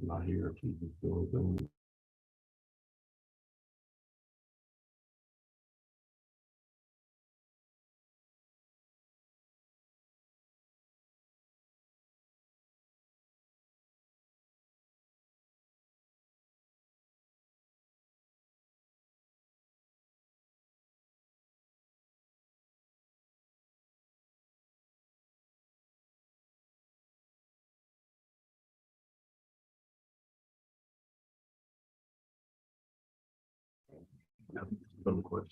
not here. She's still doing.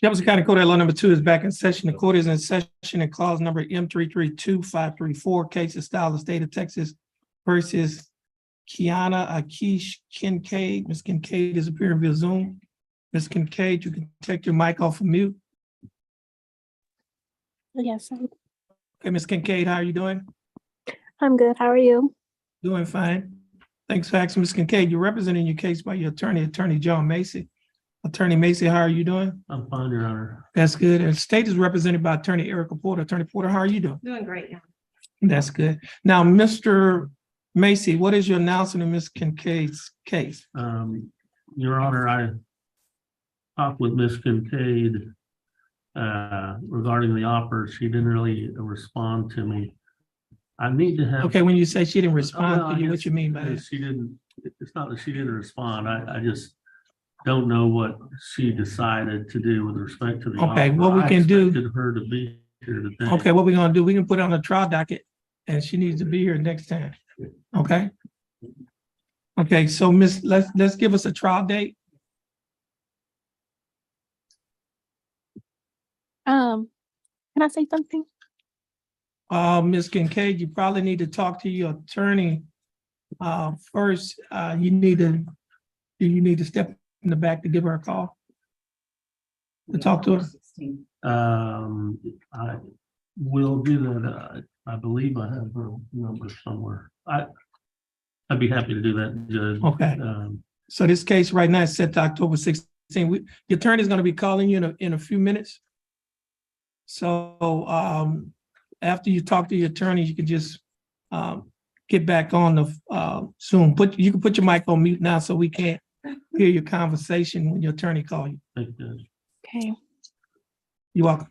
Jefferson County Court at law number 2 is back in session. The court is in session and clause number M332534, case of style of state of Texas versus Kiana Akish Kincaid. Ms. Kincaid is appearing via Zoom. Ms. Kincaid, you can take your mic off of mute. Yes, Okay, Ms. Kincaid, how are you doing? I'm good. How are you? Doing fine. Thanks for asking, Ms. Kincaid. You're representing your case by your attorney, Attorney John Macy. Attorney Macy, how are you doing? I'm fine, Your Honor. That's good. And state is represented by Attorney Erica Porter. Attorney Porter, how are you doing? Doing great, yeah. That's good. Now, Mr. Macy, what is your announcement of Ms. Kincaid's case? Your Honor, I talked with Ms. Kincaid regarding the offer. She didn't really respond to me. I need to have. Okay, when you say she didn't Well, respond, I to you, what guess you mean by that? She didn't, it's not that she didn't respond. I just don't know what she decided to do with respect to the offer. Okay, what we can do- I expected her to be here today. Okay, what we're gonna do, we can put it on the trial docket and she needs to be here next time. Okay? Okay, so Miss, let's give us a trial date. Can I say something? Ms. Kincaid, you probably need to talk to your attorney. First, do you need to step in the back to give her a call? To talk to her? I will do that. I believe I have her number somewhere. I'd be happy to do that, Judge. Okay. So this case right now is set to October 16. The attorney is going to be calling you in a few minutes. So after you talk to your attorney, you can just get back on the Zoom. You can put your mic on mute now so we can't hear your conversation when your attorney calls you. Thank you, Judge. Okay. You're welcome.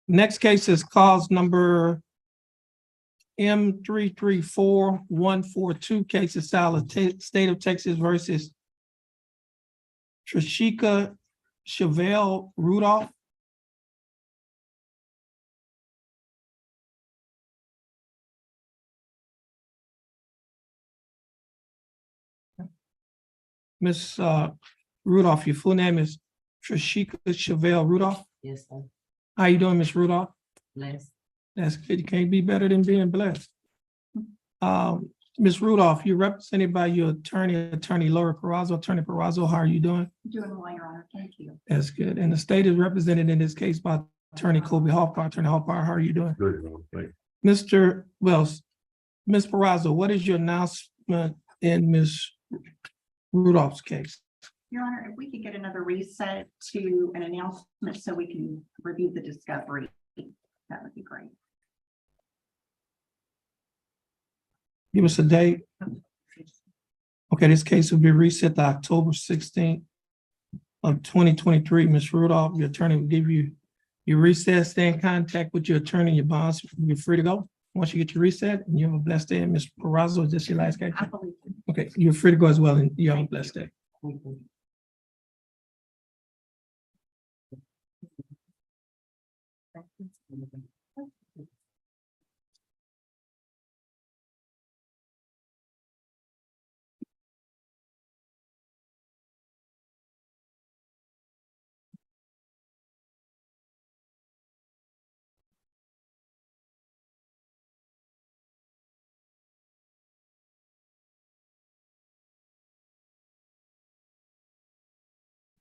Next case is cause number M334142, case of style of state of Texas versus Trishika Chevelle Rudolph. Miss Rudolph, your full name is Trishika Chevelle Rudolph. Yes, sir. How you doing, Miss Rudolph? Bless. That's good. You can't be better than being blessed. Ms. Rudolph, you're represented by your attorney Laura Perazzo. Attorney Perazzo, how are you doing? Doing well, Your Honor. Thank you. That's good. And the state is represented in this case by Attorney Kobe Hallfire. Attorney Hallfire, how are you doing? Good, thank Mr. Wells, Ms. Perazzo, what is your announcement in Ms. Rudolph's case? Your Honor, if we could get another reset to an announcement so we can review the discovery, that would be great. Give us a date. Okay, this case will be reset to October 16th of 2023. Ms. Rudolph, your attorney will give you your reset. Stay in contact with your attorney, your bonds. You're free to go. Once you get your reset, and you have a blessed day. Ms. Perazzo, is this your last case? I believe. Okay, you're free to go as well, and you have a blessed day.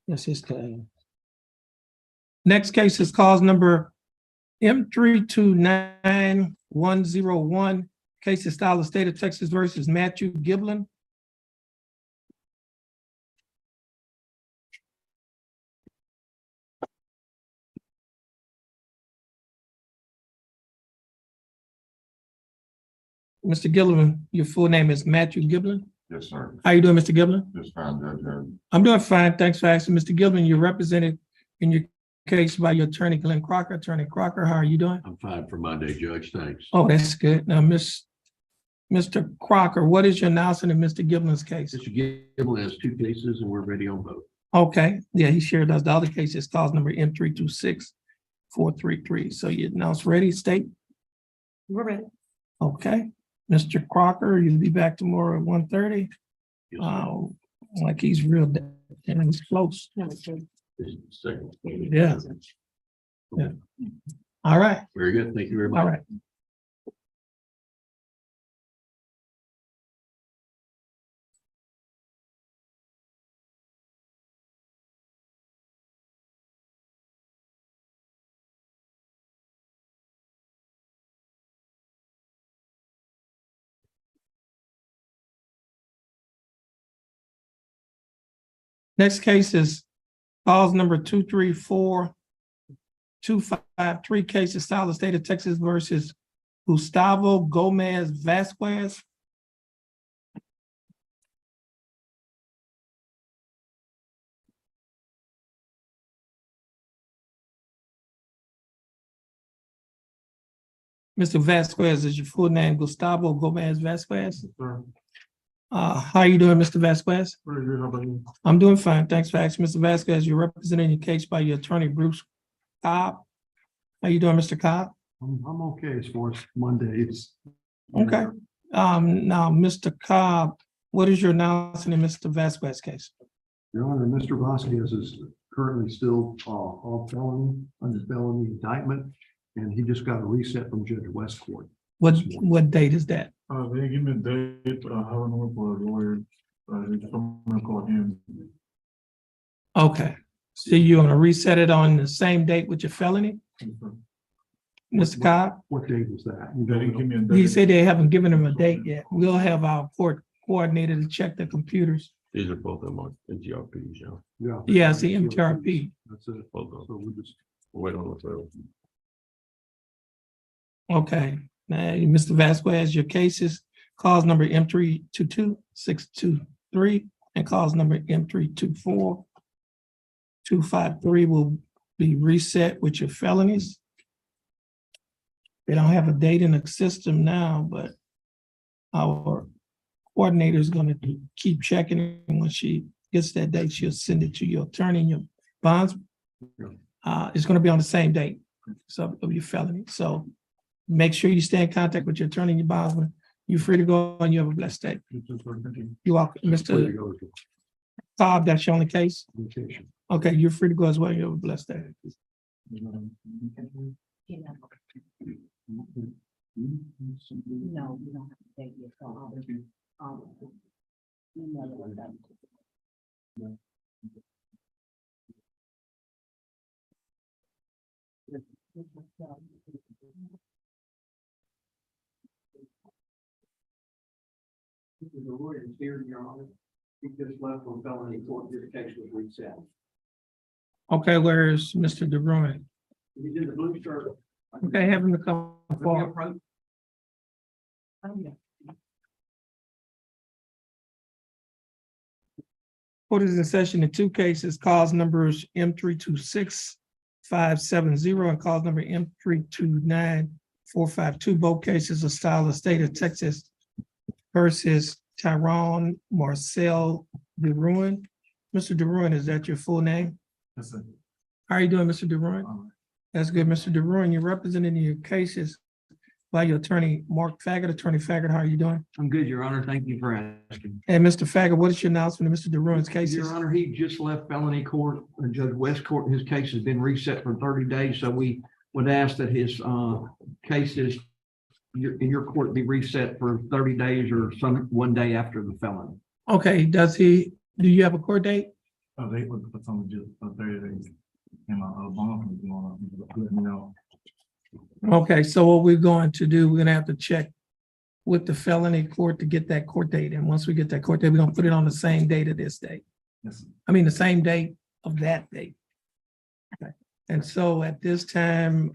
Yes, it's the next case is cause number M329101. Case is style of state of Texas versus Matthew Giblin. Mr. Giblin, your full name is Matthew Giblin. Yes, sir. How you doing, Mr. Giblin? Just fine, Judge. I'm doing fine. Thanks for asking. Mr. Giblin, you're represented in your case by your attorney, Glenn Crocker. Attorney Crocker, how are you doing? I'm fine for Monday, Judge. Thanks. Oh, that's good. Now, Mr. Crocker, what is your announcement in Mr. Giblin's case? Mr. Gibble has two cases and we're ready on both. Okay, yeah, he sure does. The other case is cause number M326433. So you announce ready, state? We're ready. Okay, Mr. Crocker, you'll be back tomorrow at 1:30. Yes, sir. Like he's real, and he's close. This is the second. Yeah. Yeah. All right, Very good. Thank you very much. all right. Next case is cause number 234253, case of style of state of Texas versus Gustavo Gomez Vasquez. Mr. Vasquez, is your full name Gustavo Gomez Vasquez? How you doing, Mr. Vasquez? Very good. How about you? I'm doing fine. Thanks for asking. Mr. Vasquez, you're representing your case by your attorney, Bruce Cobb. How you doing, Mr. Cobb? I'm okay as far as Mondays. Okay. Now, Mr. Cobb, what is your announcement in Mr. Vasquez case? Your Honor, Mr. Vasquez is currently still on felony, under felony indictment, and he just got a reset from Judge Westcourt. What date is that? They give me a date, but I haven't worked for a lawyer. It's someone called him. Okay. So you're gonna reset it on the same date with your felony, Mr. Cobb? What date was that? You They didn't give don't know? me a date. He said they haven't given him a date yet. We'll have our court coordinator to check the computers. These are both of them on NTRPs, yeah. Yeah. Yeah, it's the MTRP. That's it. Both of them. So we just, Wait on the phone. Okay, now, Mr. Vasquez, your cases, cause number M322623 and cause number M324253 will be reset with your felonies. They don't have a date in the system now, but our coordinator is gonna keep checking it. When she gets that date, she'll send it to your attorney and your bonds. It's gonna be on the same date, so of your felony, so make sure you stay in contact with your attorney and your bondsman. You're free to go and you have a blessed day. You're welcome, where to Mr. go to Cobb, that's your only case? vacation. Okay, you're free to go as well. You have a blessed day. You know. No, we don't have to take it. The lawyer is here, Your Honor. He just left on felony court. This case was reset. Okay, where's Mr. DeBruin? He's in the blue shirt. Okay, have him to come forward. Court is in session in two cases, cause numbers M326570 and cause number M329452. Both cases are styled the state of Texas versus Tyrone Marcel DeRuin. Mr. DeRuin, is that your full name? Yes, sir. How are you doing, Mr. DeRuin? All right. That's good, Mr. DeRuin. You're representing your cases by your attorney, Mark Faggett. Attorney Faggett, how are you doing? I'm good, Your Honor. Thank you for asking. And Mr. Faggett, what is your announcement of Mr. DeRuin's cases? Your Honor, he just left felony court, Judge West Court, and his case has been reset for 30 days. So we would ask that his cases in your court be reset for 30 days or one day after the felony. Okay, do you have a court date? Oh, they put something just for 30 days. And my bond was going on, let me know. Okay, so what we're going to do, we're gonna have to check with the felony court to get that court date. And once we get that court date, we're gonna put it on the same date of this date. Yes, sir. I mean, the same date of that date. Okay, and so at this time,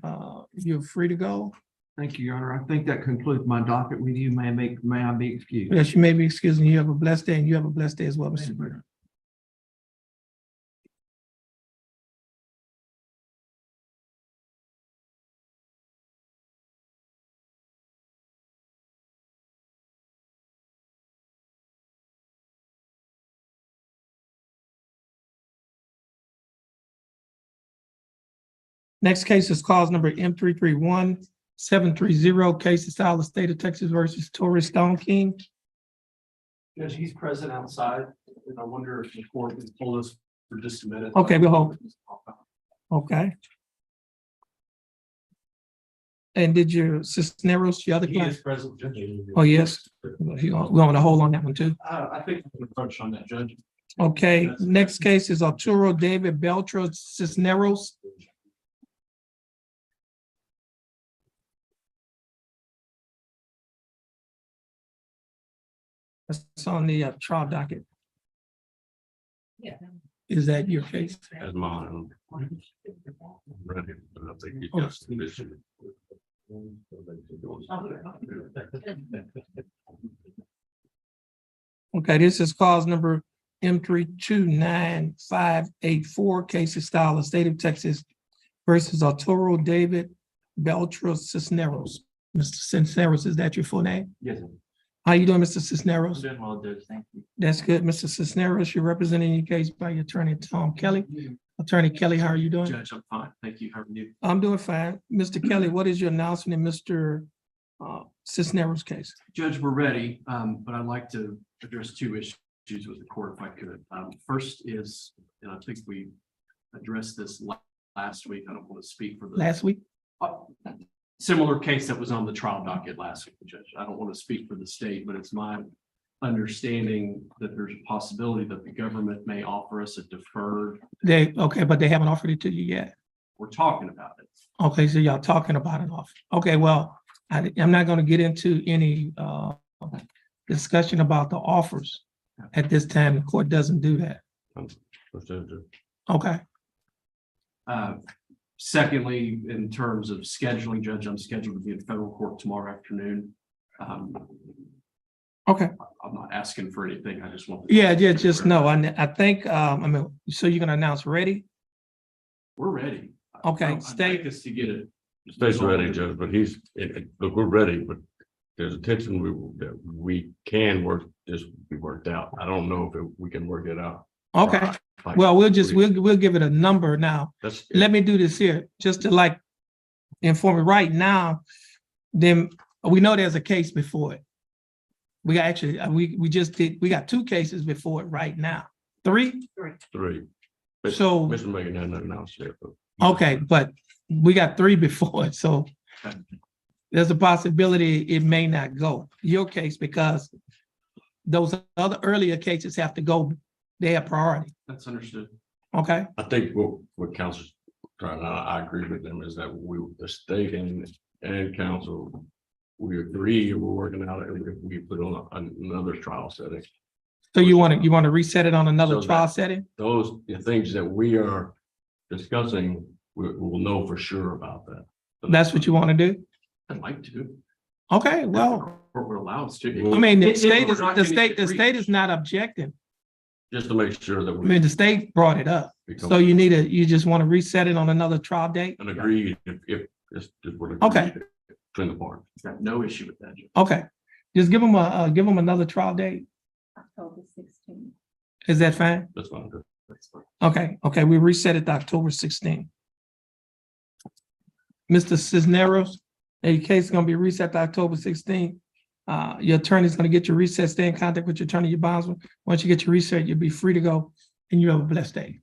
you're free to go. Thank you, Your Honor. I think that concludes my docket with you. May I be excused? Yes, you may be excused, and you have a blessed day, and you have a blessed day as well, Mr. Burner. Next case is cause number M331730, case is style of state of Texas versus Torres Stone King. Judge, he's present outside, and I wonder if the court can hold us for just a minute. Okay, we'll hold. Okay. And did your Cisneros, the other He client? is present, Judge. Oh, yes. We want to hold on that one too. I think we can approach on that, Judge. Okay, next case is Arturo David Beltran Cisneros. That's on the trial docket. Yeah. Is that your case? As mine. Ready, but I think you Oh. got some issue. Okay, this is cause number M329584, case of style of state of Texas versus Arturo David Beltran Cisneros. Mr. Cisneros, is that your full name? Yes. How you doing, Mr. Cisneros? Doing well, Judge, thank you. That's good. Mr. Cisneros, you're representing your case by your attorney, Tom Kelly. Attorney Kelly, how are you doing? Judge, I'm fine, thank you. How are you? I'm doing fine. Mr. Kelly, what is your announcement in Mr. Cisneros' case? Judge, we're ready, but I'd like to address two issues with the court if I could. First is, and I think we addressed this last week. I don't want to speak for the Last week? similar case that was on the trial docket last week, Judge. I don't want to speak for the state, but it's my understanding that there's a possibility that the government may offer us a deferred. Okay, but they haven't offered it to you yet. We're talking about it. Okay, so y'all talking about an offer. Okay, well, I'm not gonna get into any discussion about the offers at this time. The court doesn't do that. Okay, Secondly, in terms of scheduling, Judge, I'm scheduled to be in federal court tomorrow afternoon. okay. I'm not asking for anything. I just want. Yeah, just no. I think, so you're gonna announce ready? We're ready. Okay, I'd stay- like us to get it. State's ready, Judge, but look, we're ready, but there's a tension that we can work, this be worked out. I don't know if we can work it out. Okay, well, we'll give it a number now. That's, Let me do this here, just to like inform you right now, then we know there's a case before it. We got actually, we got two cases before it right now. Three? three. So- Mr. Megan had nothing else there. Okay, but we got three before it, so there's a possibility it may not go, your case, because those other earlier cases have to go, they have priority, That's understood. okay? I think what council's trying, I agree with them, is that the state and council, we agree, we're working out, if we put on another trial setting. So you want to reset it on another So trial that- setting? Those, the things that we are discussing, we'll know for sure about that. That's what you want to do? I'd like to. Okay, If the well, Court would allow us to. I mean, the If state we're is, not the gonna state, get the state is reached. not objecting. Just to make sure that I mean, we the state brought it up. become So you just want to reset it on another trial date? and agree if it's. Okay. Between the parties. Got no issue with that, Judge. Okay, just give them another trial date. October 16th. Is that fine? That's fine. That's fine. Okay, we reset it to October 16th. Mr. Cisneros, your case is gonna be reset to October 16th. Your attorney's gonna get your reset, stay in contact with your attorney, your bondsman. Once you get your reset, you'll be free to go, and you have a blessed day.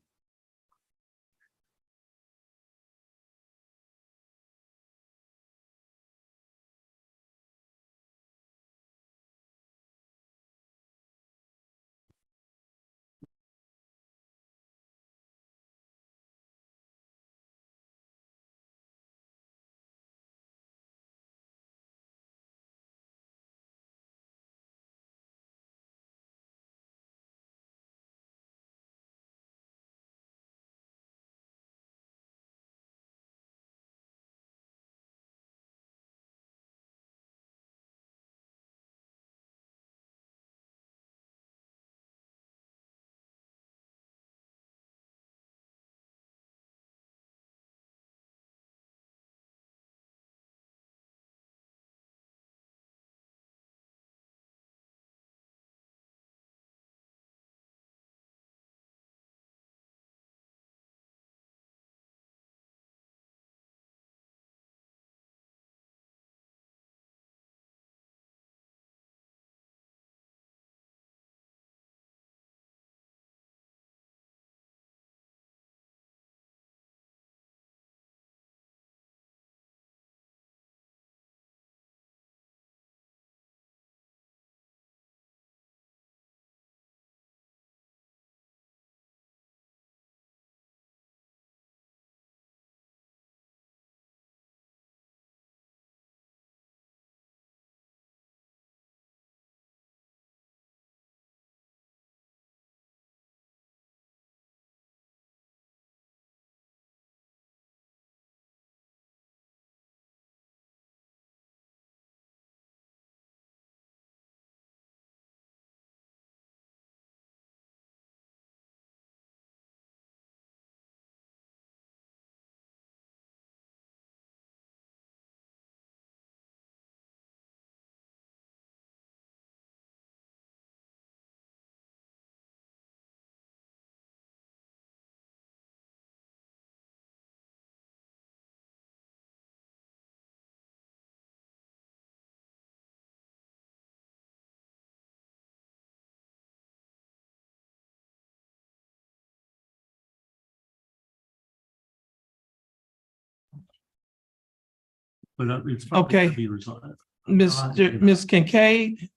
But it's probably Okay. gonna be resolved. Ms. Kincaid,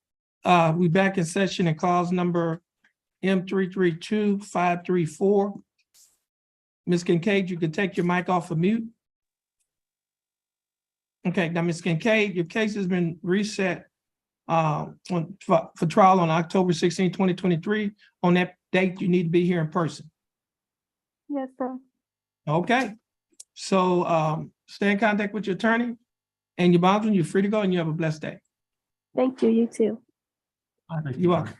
we back in session in clause number M332534. Ms. Kincaid, you can take your mic off of mute. Okay, now, Ms. Kincaid, your case has been reset for trial on October 16, 2023. On that date, you need to be here in person. Yes, sir. Okay, so stay in contact with your attorney and your bondsman. You're free to go, and you have a blessed day. Thank you. You too. You're welcome.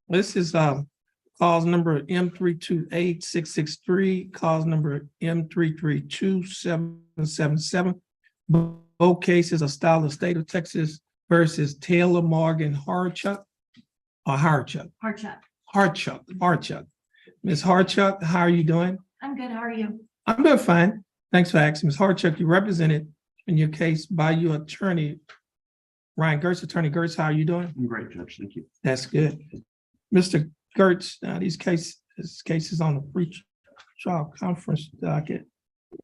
This is cause number M328-663, cause number M332-777. Both cases are style of state of Texas versus Taylor Morgan Harchuck or Harchuck. Harchuck. Ms. Harchuck, how are you doing? I'm good. How are you? I'm doing fine. Thanks for asking. Ms. Harchuck, you represented in your case by your attorney, Ryan Gertz. Attorney Gertz, how are you doing? I'm great, Judge. Thank you. That's good. Mr. Gertz, this case is on the pre-trial conference docket.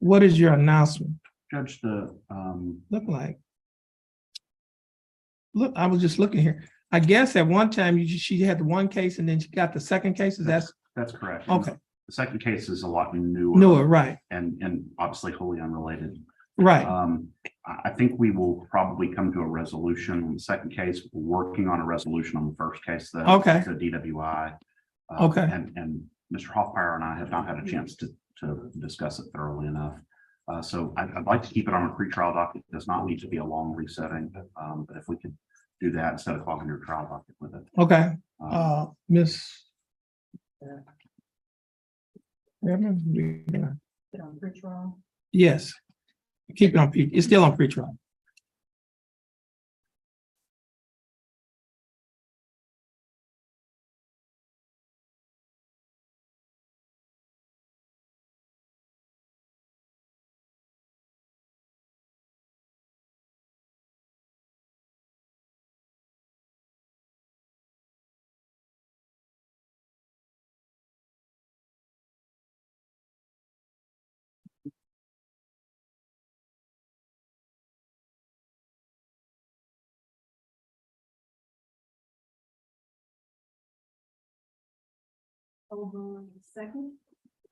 What is your announcement Judge, look like? Look, I was just looking here. I guess at one time she had the one case and then she got the second case. Is that that's correct. okay? The second case is a lot newer. Newer, right, And obviously wholly unrelated. right. I think we will probably come to a resolution on the second case. We're working on a resolution on the first case, the DWI. Okay. And Mr. Hoffmeyer and I have not had a chance to discuss it thoroughly enough. So I'd like to keep it on a pretrial docket. It does not need to be a long resetting, but if we could do that instead of clogging your trial docket with it. Okay, Miss. Yes, keep it on pre, it's still on pretrial.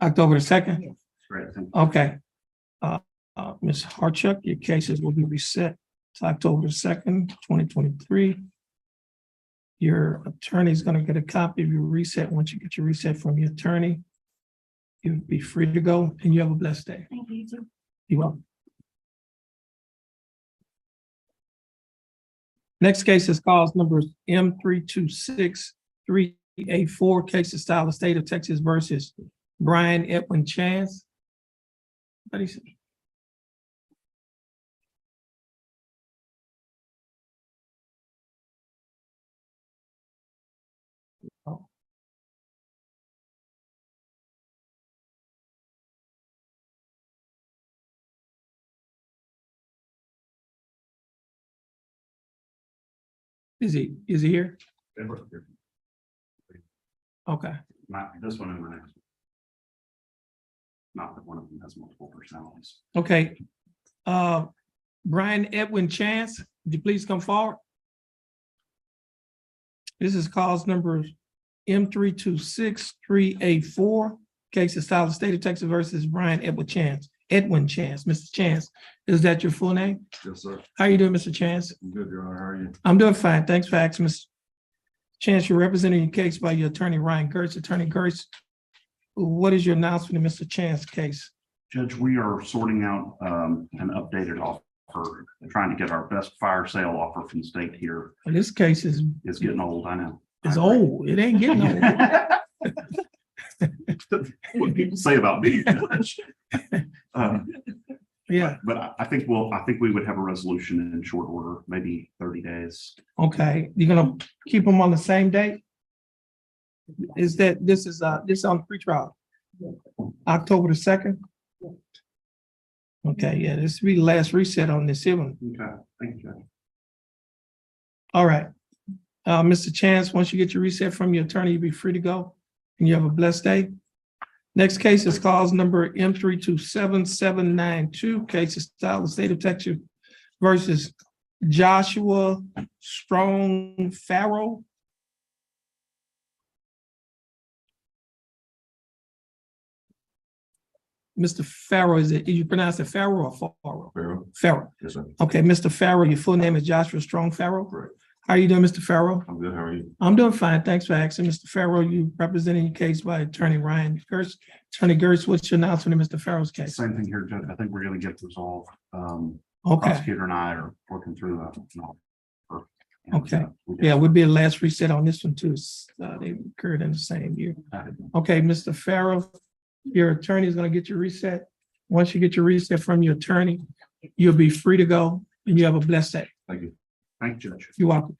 October the 2nd? Great. Thank you. Okay. Ms. Harchuck, your cases will be reset to October 2nd, 2023. Your attorney's gonna get a copy of your reset. Once you get your reset from your attorney, you'll be free to go and you have a blessed day. Thank you too. You're welcome. Next case is cause number M326-384, case of style of state of Texas versus Brian Edwin Chance. What do you say? Oh. Is he here? Okay, This one and the next one. Not that one of them has multiple personalities. okay. Brian Edwin Chance, would you please come forward? This is cause number M326-384, case of style of state of Texas versus Brian Edwin Chance. Mr. Chance, is that your full name? Yes, sir. How you doing, Mr. Chance? I'm good, Your Honor. How are you? I'm doing fine. Thanks for asking, Mr. Chance. You're representing your case by your attorney, Ryan Gertz. Attorney Gertz, what is your announcement in Mr. Chance's case? Judge, we are sorting out an updated offer, trying to get our best fire sale offer from the state here. Well, this case is It's getting old, I know. it's old. It ain't getting old. What people say about me, Judge. Yeah, But I think we would have a resolution in short order, maybe 30 days. okay. You're gonna keep them on the same date? Is that, this is on pretrial? October the 2nd? Okay, yeah, this will be the last reset on this one. Okay, thank you, Judge. All right. Mr. Chance, once you get your reset from your attorney, you'll be free to go and you have a blessed day. Next case is cause number M327-792, case of style of state of Texas versus Joshua Strong Farrell. Mr. Farrell, is you pronounce it Farrell or Farrell? Farrell? Farrell. Yes, sir. Okay, Mr. Farrell, your full name is Joshua Strong Farrell? Correct. How are you doing, Mr. Farrell? I'm good. How are you? I'm doing fine. Thanks for asking. Mr. Farrell, you representing your case by attorney Ryan Gertz. Attorney Gertz, what's your announcement in Mr. Farrell's case? Same thing here, Judge. I think we're going to get resolved. Okay, Prosecutor and I are working through an offer, And, Okay. we did Yeah, start. we'll be the last reset on this one too. They occurred in the same year. Okay, Mr. Farrell, your attorney is gonna get your reset. Once you get your reset from your attorney, you'll be free to go and you have a blessed day. Thank you. Thank you, Judge. You're welcome.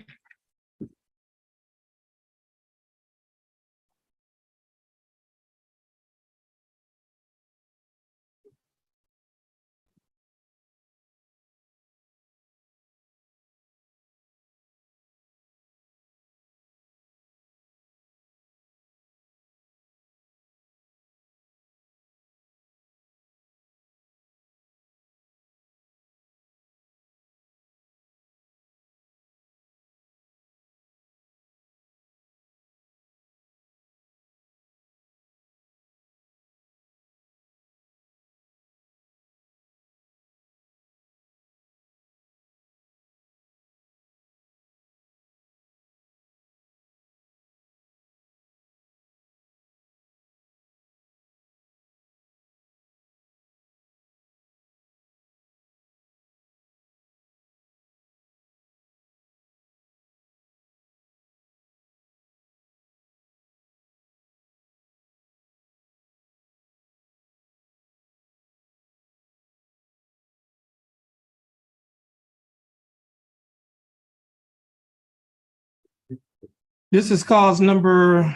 This is cause number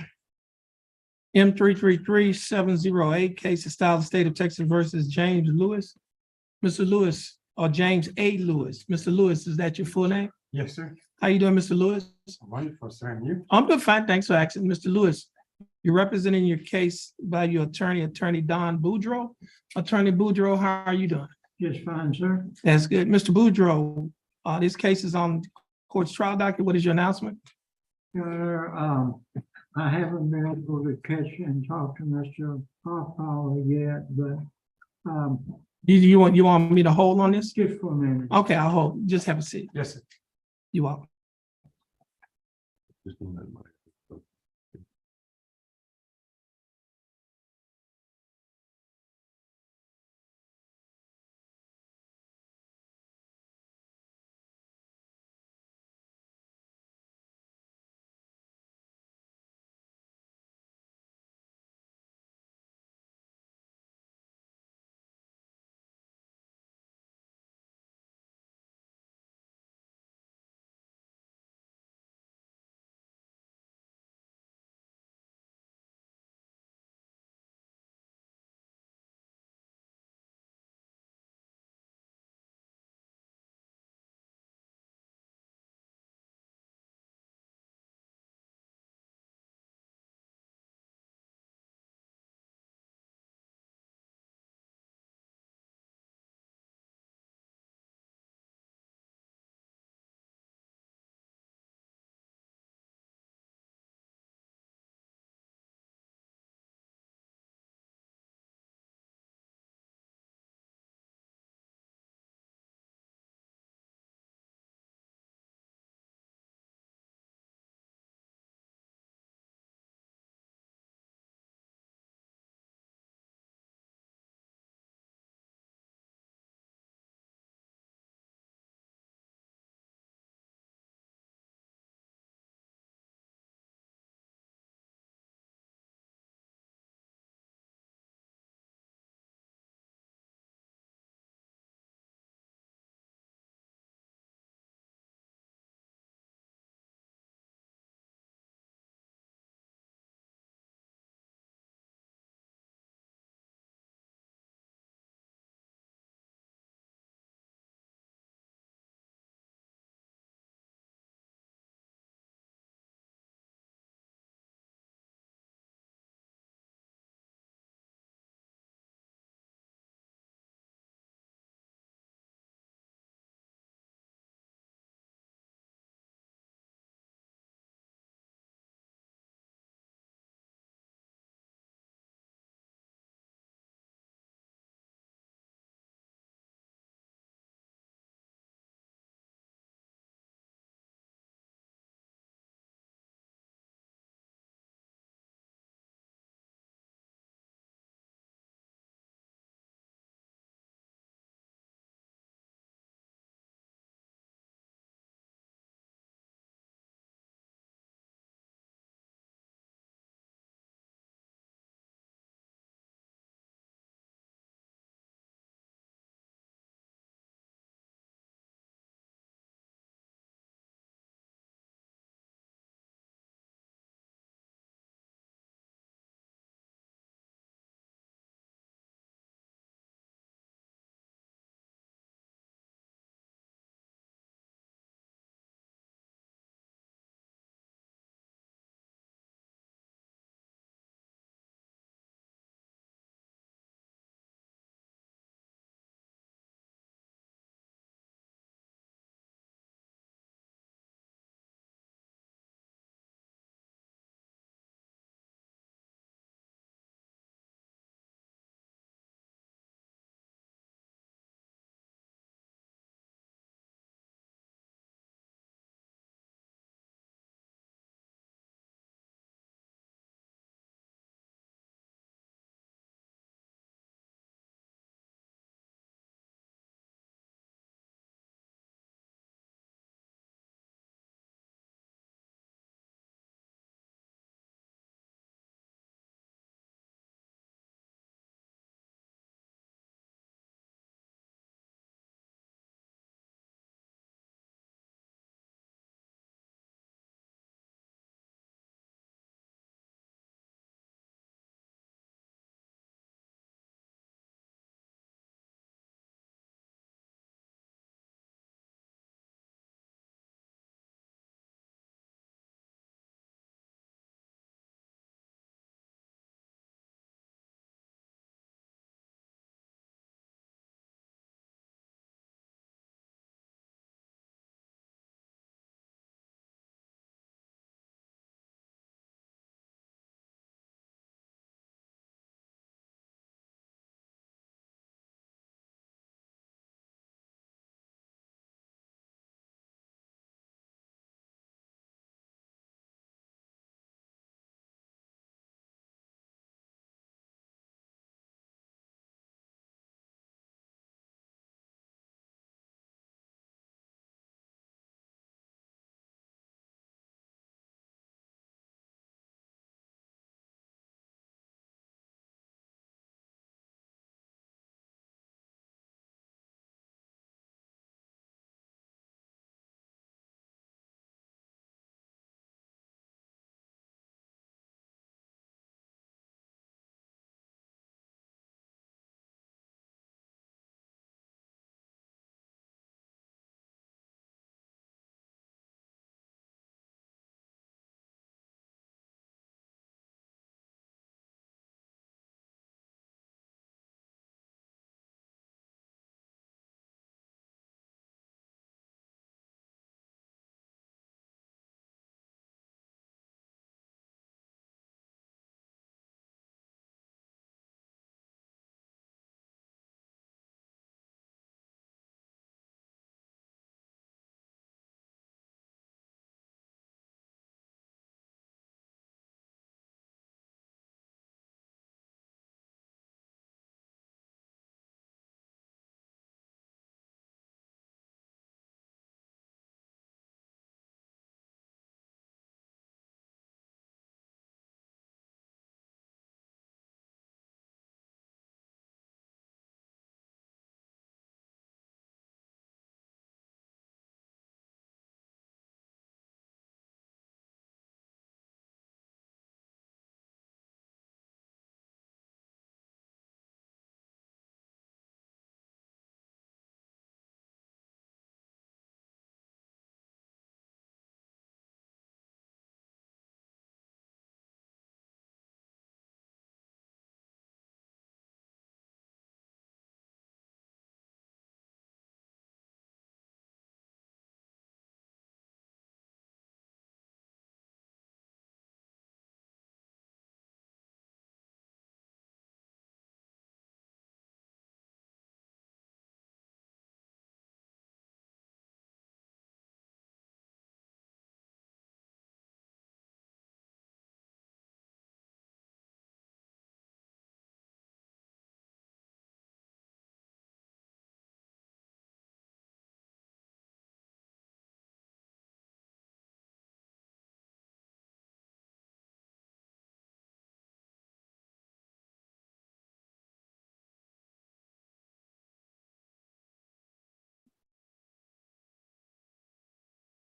M 333-708, case of style of state of Texas versus James Lewis. Mr. Lewis, or James A. Lewis. Mr. Lewis, is that your full name? Yes, sir. How you doing, Mr. Lewis? Wonderful, sir. And you? I'm doing fine. Thanks for asking. Mr. Lewis, you're representing your case by your attorney, Attorney Don Boudreau. Attorney Boudreau, how are you doing? Just fine, sir. That's good. Mr. Boudreau, this case is on court's trial docket. What is your announcement? I haven't been able to catch and talk to Mr. Papa yet, but, You want me to hold on this? just for a minute. Okay, I'll hold. Just have a seat. Yes, sir. You welcome. Just one minute.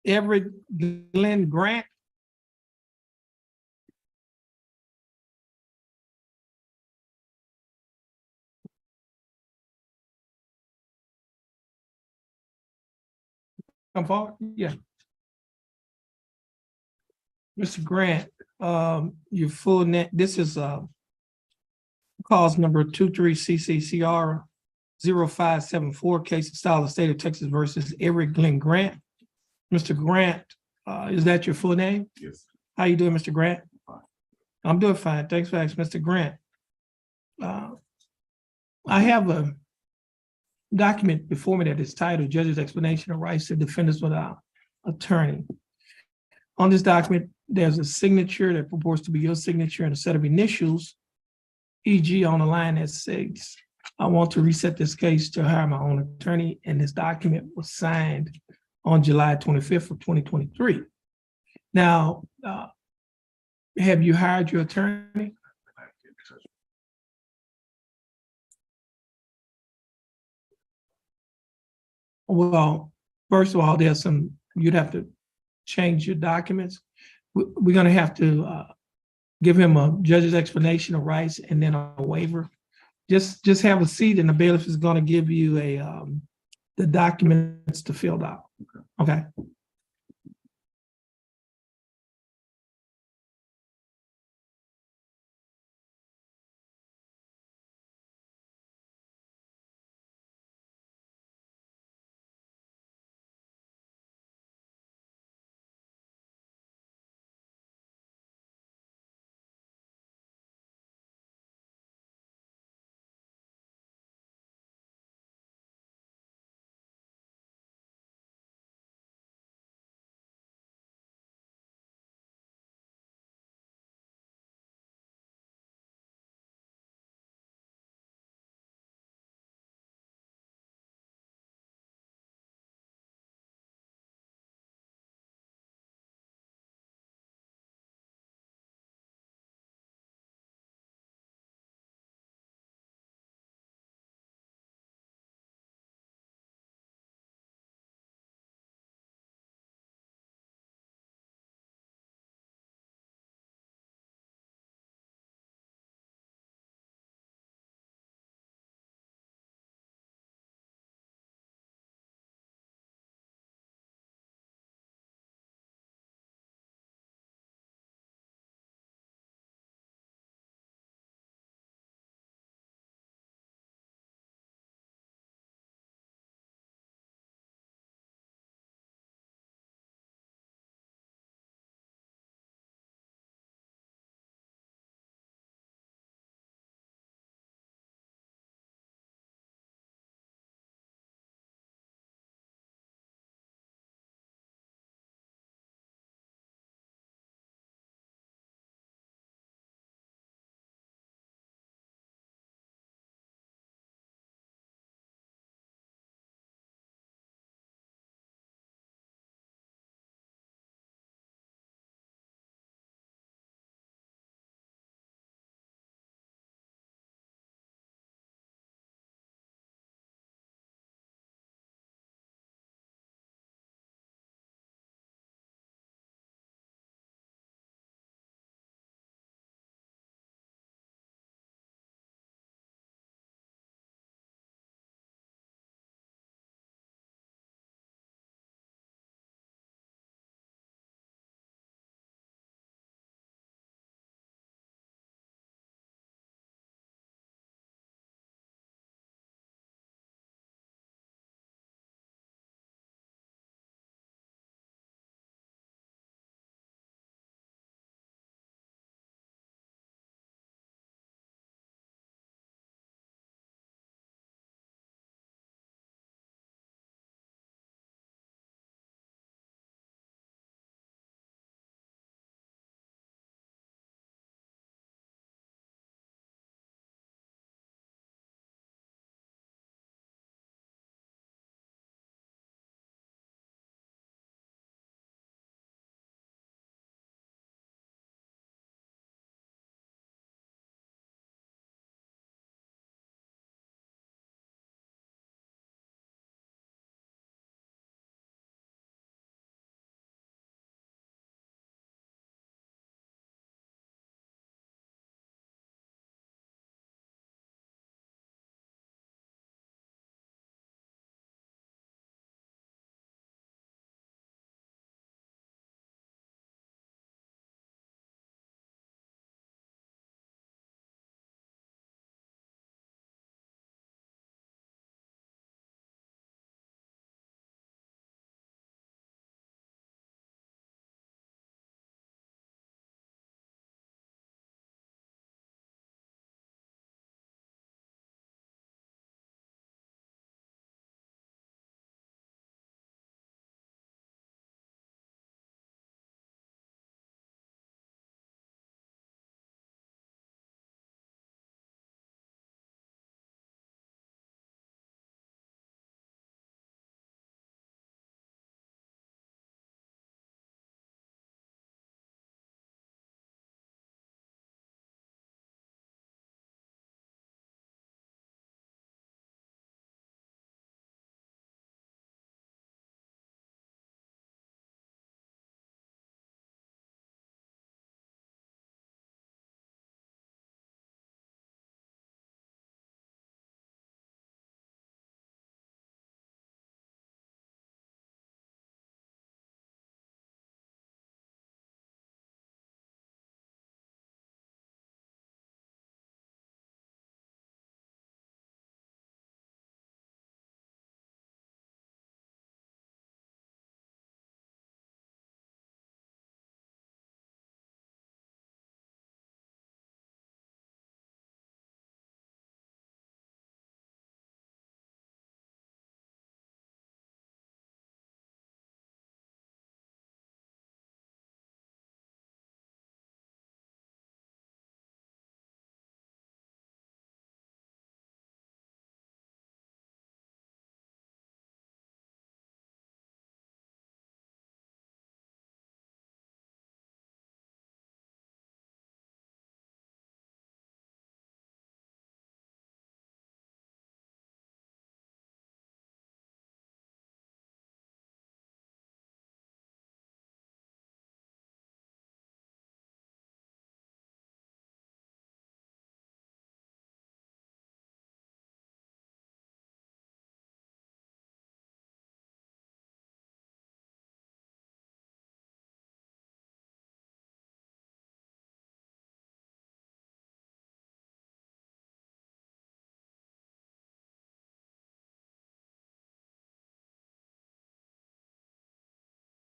Everett Glenn Grant. Come forward, yeah. Mr. Grant, your full net, this is, cause number 23 CCCR 0574, case of style of state of Texas versus Eric Glenn Grant. Mr. Grant, is that your full name? Yes. How you doing, Mr. Grant? Fine. I'm doing fine. Thanks for asking, Mr. Grant. I have a document before me that is titled Judge's Explanation of Rights to Defendants Without Attorney. On this document, there's a signature that purports to be your signature and a set of initials, e.g. on the line that says, I want to reset this case to hire my own attorney, and this document was signed on July 25th of 2023. Now, have you hired your attorney? Well, first of all, you'd have to change your documents. We're gonna have to give him a judge's explanation of rights and then a waiver. Just have a seat and the bailiff is gonna give you the documents to fill out. Okay.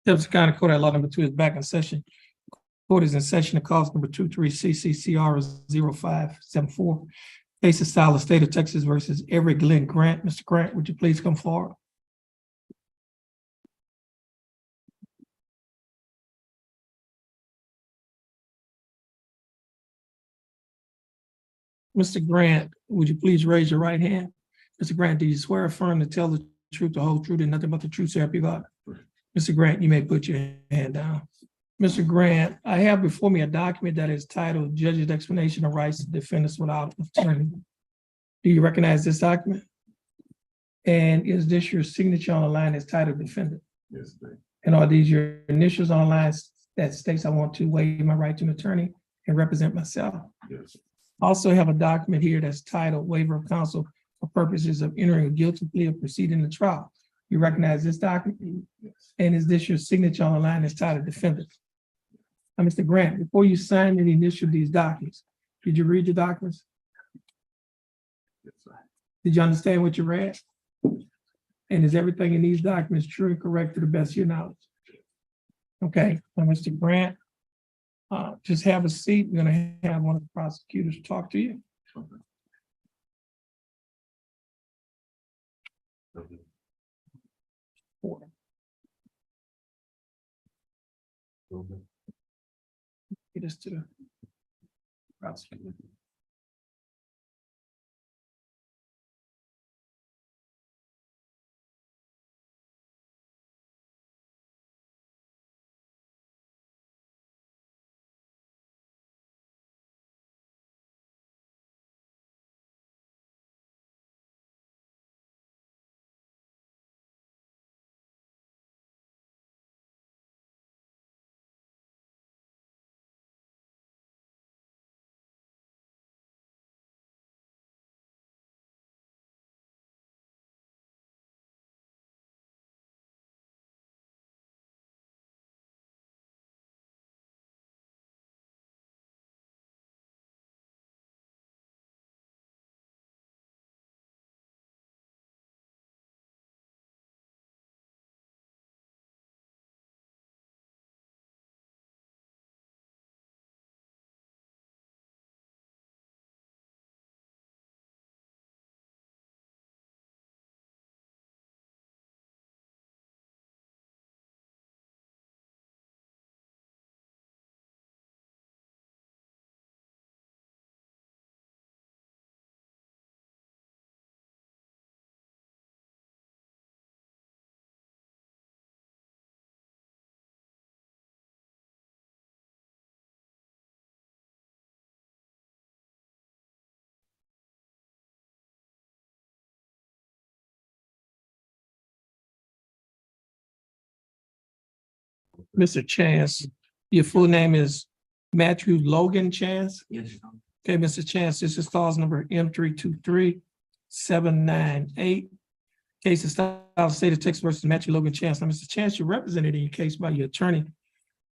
Jefferson County Court at Law number 2 is back in session. Court is in session to cause number 23 CCCR 0574. Case of style of State of Texas versus Everett Glenn Grant. Mr. Grant, would you please come forward? Mr. Grant, would you please raise your right hand? Mr. Grant, do you swear or affirm to tell the truth, the whole truth, and nothing but the truth, so help you God? Mr. Grant, you may put your hand down. Mr. Grant, I have before me a document that is titled Judge's Explanation of Rights to Defendants Without Attorney. Do you recognize this document? And is this your signature on the line that's titled Defendant? Yes, sir. And are these your initials on the line that states I want to waive my right to an attorney and represent myself? Yes. Also have a document here that's titled Waiver of Counsel for purposes of entering a guilty plea or proceeding the trial. You recognize this document? Yes. And is this your signature on the line that's titled Defendant? Now, Mr. Grant, before you sign and initial these documents, did you read the documents? Yes, sir. Did you understand what you read? And is everything in these documents true and correct to the best of your knowledge? Okay, now, Mr. Grant, just have a seat. We're gonna have one of the prosecutors talk to you. Okay. Okay. Get us to the prosecutor. Mr. Chance, your full name is Matthew Logan Chance? Yes. Okay, Mr. Chance, this is clause number M323-798. Case of style of State of Texas versus Matthew Logan Chance. Now, Mr. Chance, you're represented in your case by your attorney,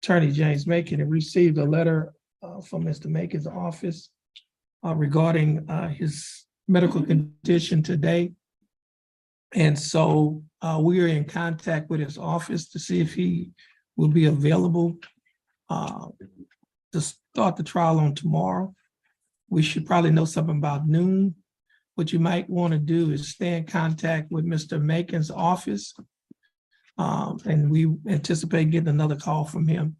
James Macon, and received a letter from Mr. Macon's office regarding his medical condition today. And so we are in contact with his office to see if he will be available to start the trial on tomorrow. We should probably know something about noon. What you might want to do is stay in contact with Mr. Macon's office. And we anticipate getting another call from him,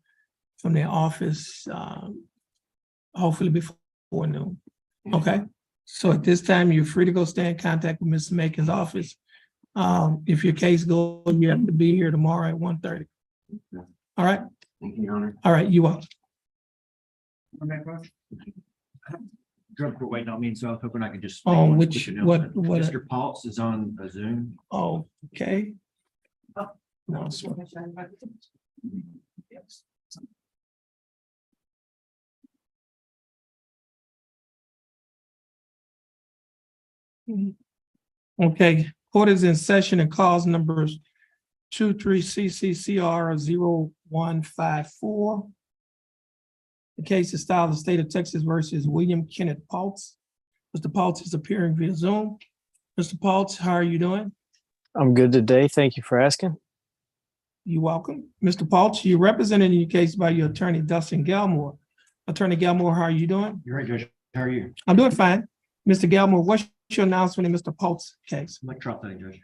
from their office, hopefully before noon. Okay, so at this time, you're free to go stay in contact with Mr. Macon's office. If your case goes, you have to be here tomorrow at 1:30. All right, Thank you, Your Honor. all right, you are. Drug court waiting on me, so I was hoping I could just. On make which, one quick what, announcement. what, Mr. Potts is on a Zoom. oh, okay. No, sir. Okay, court is in session and calls numbers 23 CCCR 0154. The case is styled the State of Texas versus William Kenneth Potts. Mr. Potts is appearing via Zoom. Mr. Potts, how are you doing? I'm good today. Thank you for asking. You're welcome. Mr. Paulch, you're represented in your case by your attorney, Dustin Galmore. Attorney Galmore, how are you doing? You're right, Judge. How are you? I'm doing fine. Mr. Galmore, what's your announcement in Mr. Paulch's case? I'm like trial today, Judge.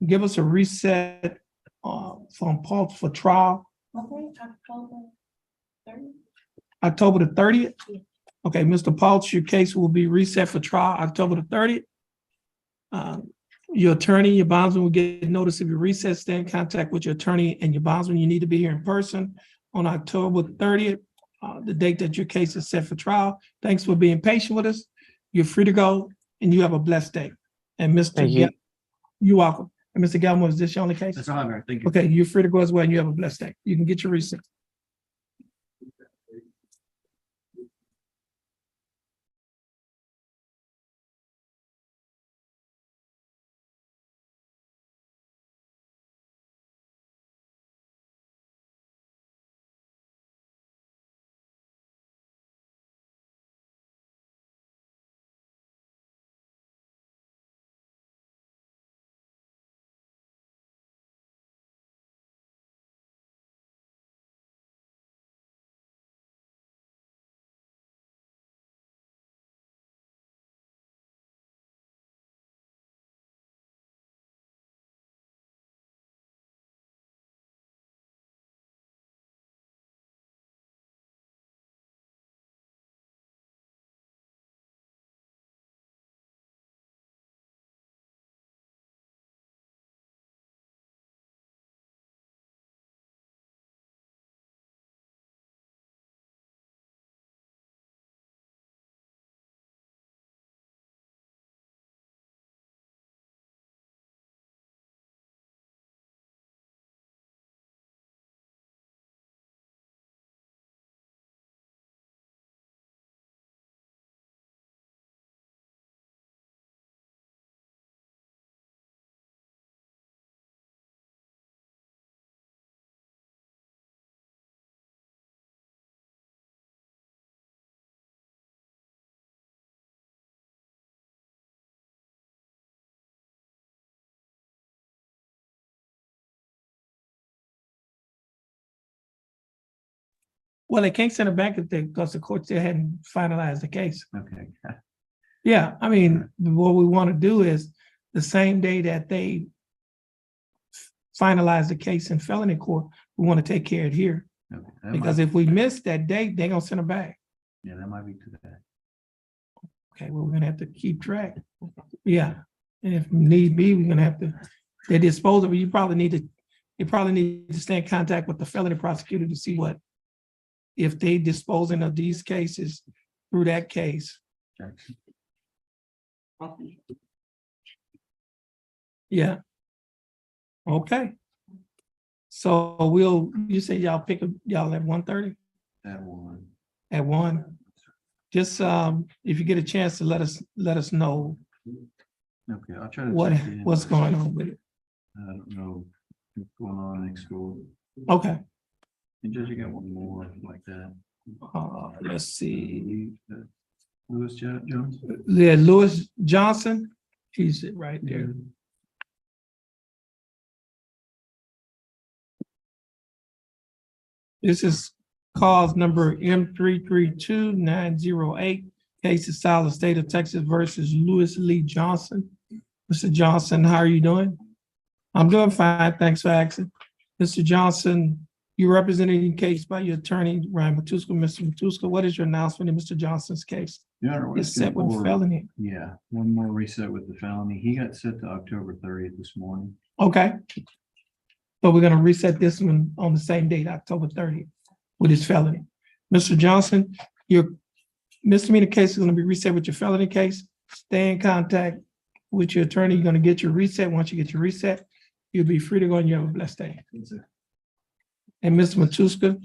Give us a reset from Paulch for trial. October the 30th? Okay, Mr. Paulch, your case will be reset for trial October the 30th. Your attorney, your bondsman will get notice of your recess. Stay in contact with your attorney and your bondsman. You need to be here in person on October 30th, the date that your case is set for trial. Thanks for being patient with us. You're free to go and you have a blessed day. And Mr. You're welcome. And Mr. Galmore, is this your only case? That's all I'm here. Thank you. Okay, you're free to go as well and you have a blessed day. You can get your receipt. Well, they can't send it back because the court still hadn't finalized the case. Okay. Yeah, I mean, what we want to do is the same day that they finalize the case in felony court, we want to take care of it here. Okay. That Because might- if we miss that date, they're gonna send it back. Yeah, that might be too bad. Okay, well, we're gonna have to keep track. Yeah, and if need be, we're gonna have to, they dispose of it, you probably need to stay in contact with the felony prosecutor to see what, if they disposing of these cases through that case. Jackson. Yeah. Okay. So you say y'all pick up, y'all at 1:30, That one. at 1? Just, if you get a chance to let us know Okay, I'll try to. check in. what's going on with it. I don't know what's going on next school. Okay, And Judge, you got one more like that. let's see. Louis Jones? Yeah, Lewis Johnson, he's right there. This is cause number M332908, case of style of state of Texas versus Lewis Lee Johnson. Mr. Johnson, how are you doing? I'm doing fine, thanks for asking. Mr. Johnson, you represented your case by your attorney, Ryan Matuska. Mr. Matuska, what is your announcement in Mr. Johnson's case? It's set with felony. Yeah, one more reset with the felony. He got set to October 30th this morning. Okay. So we're gonna reset this one on the same date, October 30th, with his felony. Mr. Johnson, your misdemeanor case is gonna be reset with your felony case. Stay in contact with your attorney. You're gonna get your reset. Once you get your reset, you'll be free to go and you have a blessed day. And Mr. Matuska,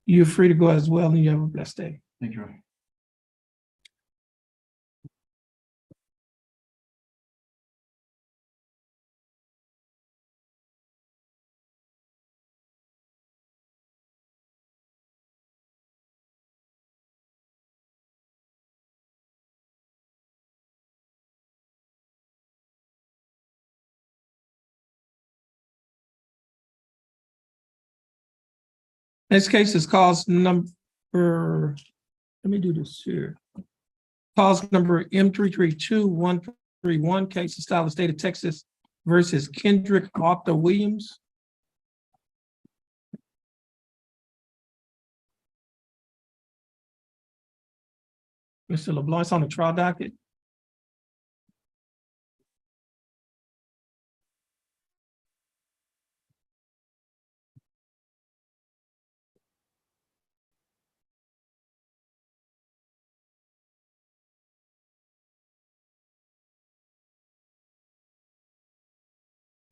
you're free to go as well and you have a blessed day. Thank you. Ryan. Next case is cause number, let me do this here. Cause number M 332-131, case of style of state of Texas versus Kendrick Arthur Williams. Mr. LeBlanc, it's on the trial docket.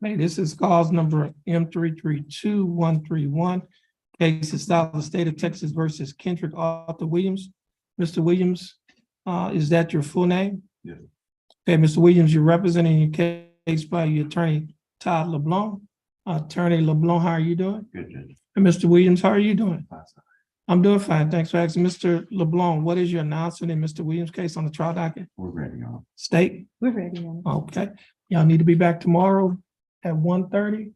Hey, this is cause number M 332-131. Case is style of the state of Texas versus Kendrick Arthur Williams. Mr. Williams, is that your full name? Yes. Okay, Mr. Williams, you're representing your case by your attorney, Todd LeBlanc. Attorney LeBlanc, how are you doing? Good, Judge. And Mr. Williams, how are you doing? That's it. I'm doing fine. Thanks for asking. Mr. LeBlanc, what is your announcement in Mr. Williams' case on the trial docket? We're ready on. State? We're ready. Okay. Y'all need to be back tomorrow at 1:30.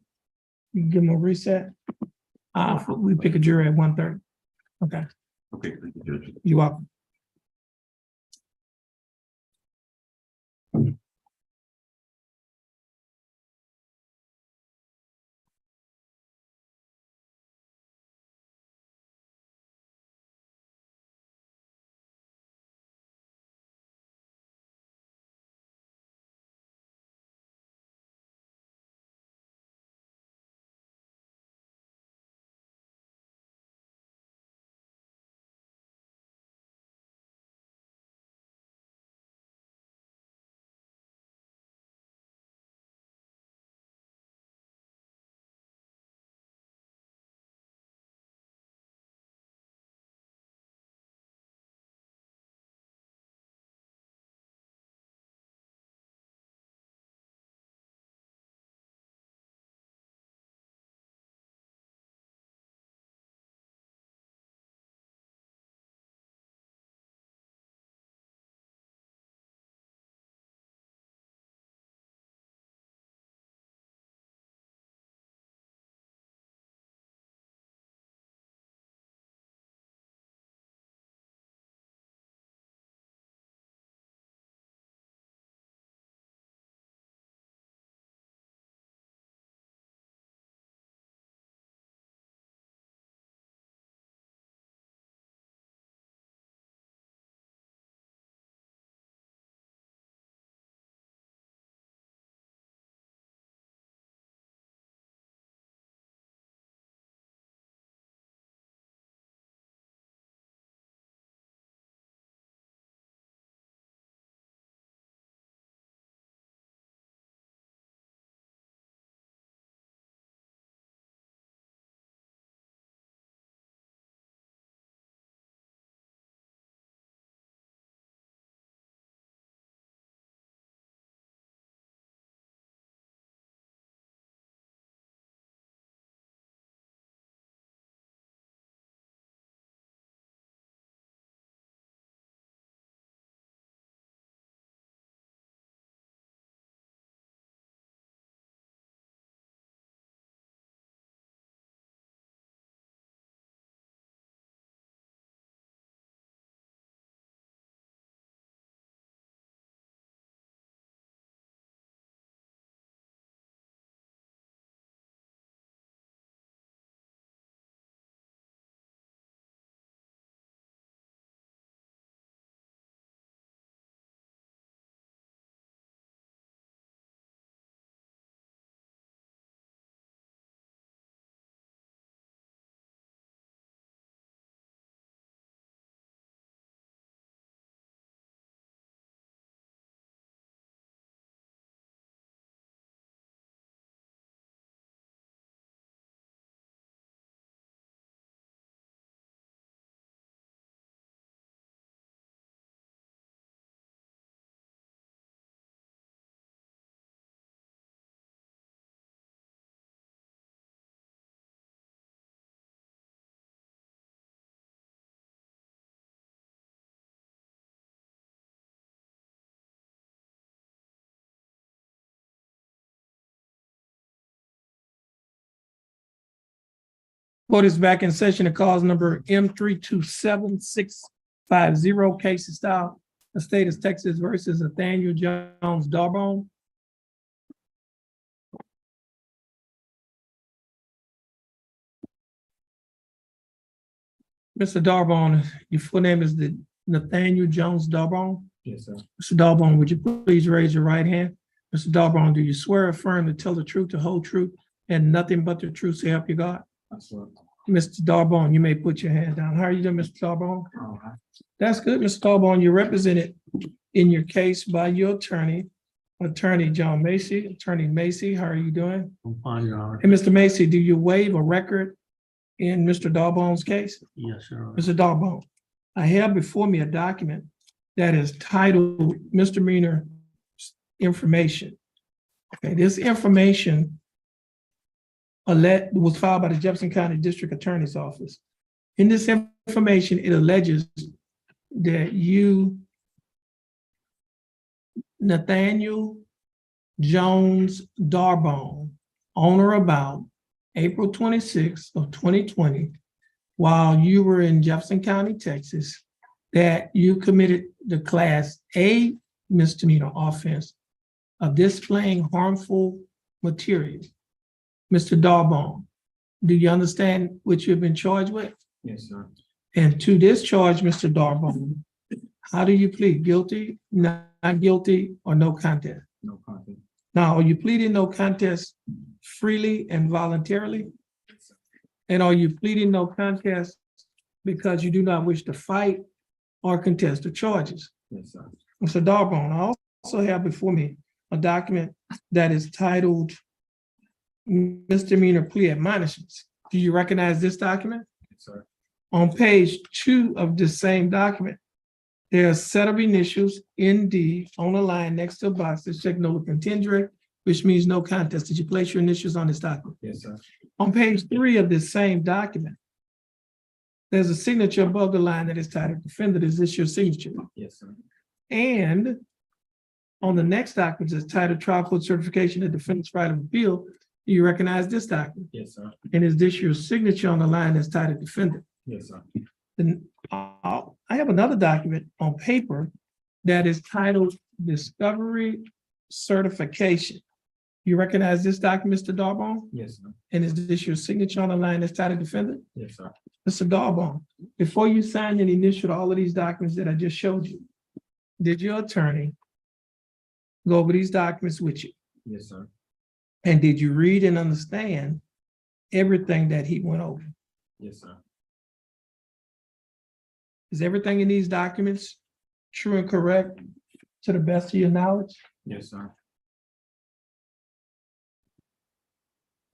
You can give them a reset. We pick a jury at 1:30. Okay, Okay, thank you, Judge. you're welcome. Court is back in session to cause number M327650, case style, the state of Texas versus Nathaniel Jones Darbone. Mr. Darbone, your full name is Nathaniel Jones Darbone? Yes, sir. Mr. Darbone, would you please raise your right hand? Mr. Darbone, do you swear or affirm to tell the truth, the whole truth, and nothing but the truth, so help you God? I swear. Mr. Darbone, you may put your hand down. How are you doing, Mr. Darbone? All right. That's good, Mr. Darbone. You're represented in your case by your attorney, Attorney John Macy. Attorney Macy, how are you doing? I'm fine, Your Honor. And Mr. Macy, do you waive a record in Mr. Darbone's case? Yes, Your Honor. Mr. Darbone, I have before me a document that is titled misdemeanor information. Okay, this information was filed by the Jefferson County District Attorney's Office. In this information, it alleges that you, Nathaniel Jones Darbone, on or about April 26th of 2020, while you were in Jefferson County, Texas, that you committed the Class A misdemeanor offense of displaying harmful material. Mr. Darbone, do you understand what you've been charged with? Yes, sir. And to this charge, Mr. Darbone, how do you plead? Guilty, not guilty, or no contest? No content. Now, are you pleading no contest freely and voluntarily? And are you pleading no contest because you do not wish to fight or contest the charges? Yes, sir. Mr. Darbone, I also have before me a document that is titled misdemeanor plea admonishments. Do you recognize this document? Yes, sir. On page 2 of this same document, there's a set of initials, ND, on a line next to a box that says no contendere, which means no contest. Did you place your initials on this document? Yes, sir. On page 3 of this same document, there's a signature above the line that is titled defendant. Is this your signature? Yes, sir. And on the next document is titled trial court certification of defendant's right of appeal. Do you recognize this document? Yes, sir. And is this your signature on the line that's titled defendant? Yes, sir. Then I have another document on paper that is titled discovery certification. You recognize this document, Mr. Darbone? Yes, sir. And is this your signature on the line that's titled defendant? Yes, sir. Mr. Darbone, before you signed and initialed all of these documents that I just showed you, did your attorney go over these documents with you? Yes, sir. And did you read and understand everything that he went over? Yes, sir. Is everything in these documents true and correct to the best of your knowledge? Yes, sir.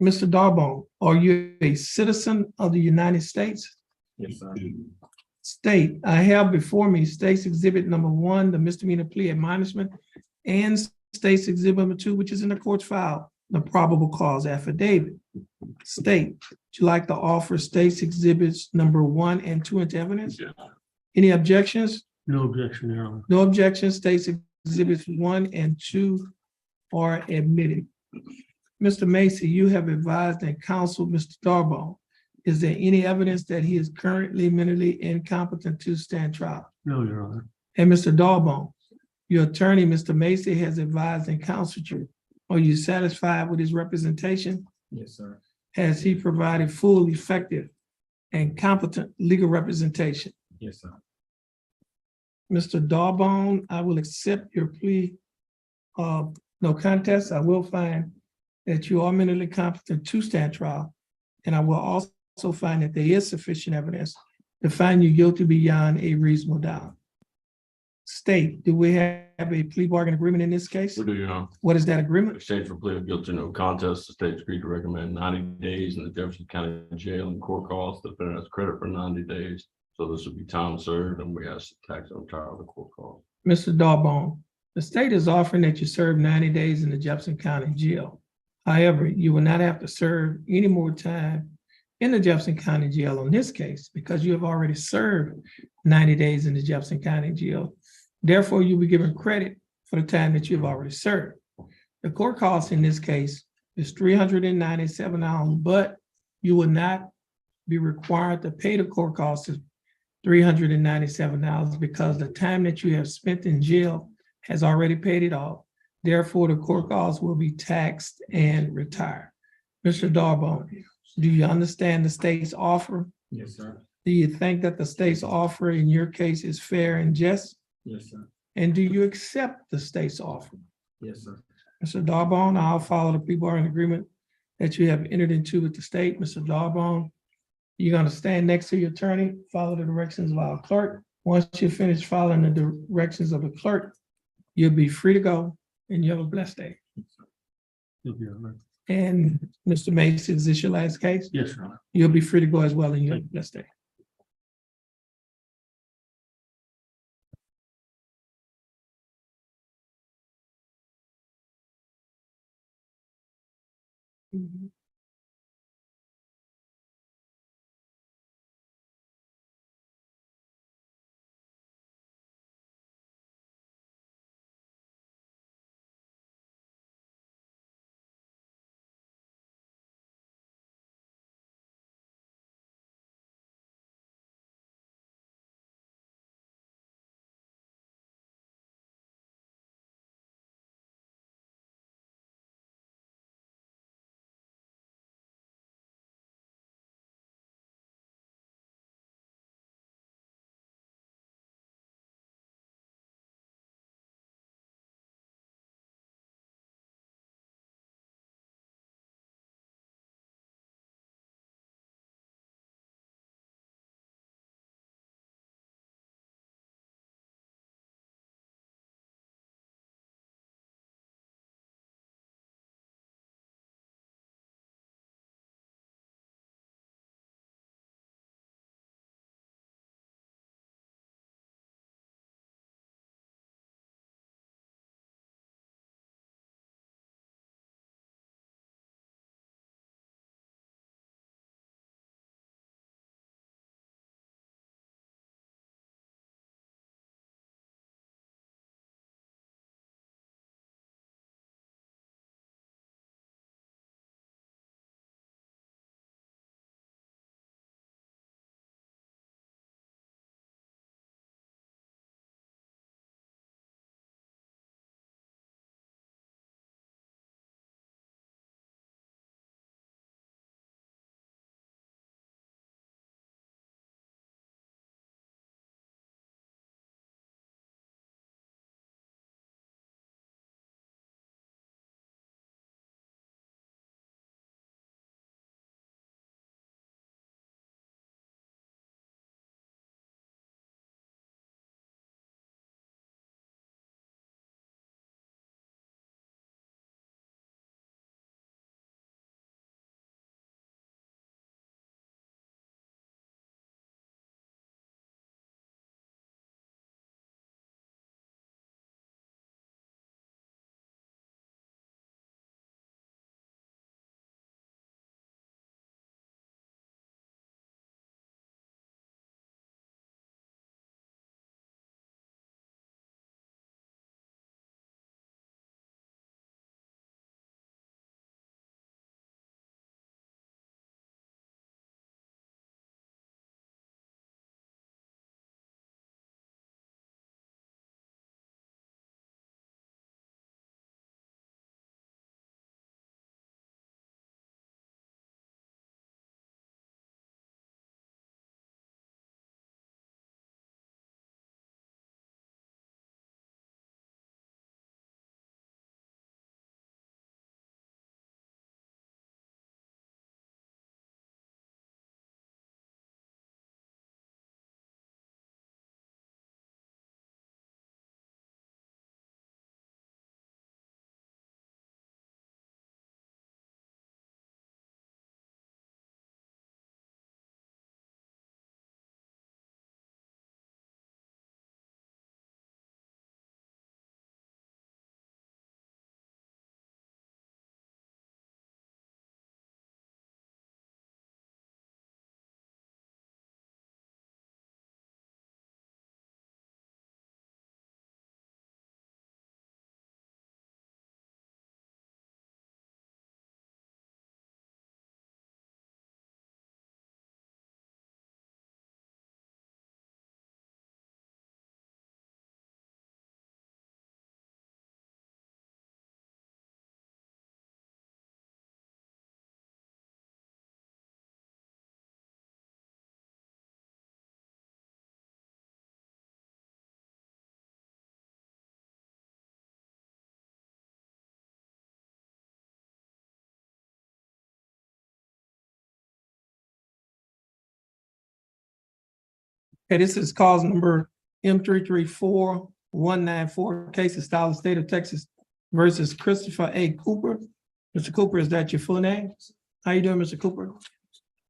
Mr. Darbone, are you a citizen of the United States? Yes, sir. State, I have before me State's Exhibit number 1, the misdemeanor plea admonishment, and State's Exhibit number 2, which is in the court's file, the probable cause affidavit. State, would you like to offer State's Exhibits number 1 and 2 into evidence? Yeah. Any objections? No objection, Your Honor. No objections. State's Exhibits 1 and 2 are admitted. Mr. Macy, you have advised and counseled Mr. Darbone. Is there any evidence that he is currently mentally incompetent to stand trial? No, Your Honor. And Mr. Darbone, your attorney, Mr. Macy, has advised and counseled you. Are you satisfied with his representation? Yes, sir. Has he provided full, effective, and competent legal representation? Yes, sir. Mr. Darbone, I will accept your plea of no contest. I will find that you are mentally competent to stand trial. And I will also find that there is sufficient evidence to find you guilty beyond a reasonable doubt. State, do we have a plea bargain agreement in this case? We do, Your Honor. What is that agreement? Exchange for plea of guilty, no contest. The state agreed to recommend 90 days in the Jefferson County Jail and court costs. The defendant has credit for 90 days. So this would be time served, and we ask the tax on trial of the court cost. Mr. Darbone, the state is offering that you serve 90 days in the Jefferson County Jail. However, you will not have to serve any more time in the Jefferson County Jail on this case because you have already served 90 days in the Jefferson County Jail. Therefore, you'll be given credit for the time that you've already served. The court cost in this case is $397, but you will not be required to pay the court costs of $397 because the time that you have spent in jail has already paid it off. Therefore, the court costs will be taxed and retired. Mr. Darbone, do you understand the state's offer? Yes, sir. Do you think that the state's offer in your case is fair and just? Yes, sir. And do you accept the state's offer? Yes, sir. Mr. Darbone, I'll follow the people are in agreement that you have entered into with the state. Mr. Darbone, you're gonna stand next to your attorney, follow the directions of our clerk. Once you finish following the directions of the clerk, you'll be free to go and you have a blessed day. You'll be all right. And Mr. Mason, is this your last case? Yes, Your Honor. You'll be free to go as well and you have a blessed day. Mhm. Okay, this is cause number M334194, case of style of state of Texas versus Christopher A. Cooper. Mr. Cooper, is that your full name? How you doing, Mr. Cooper?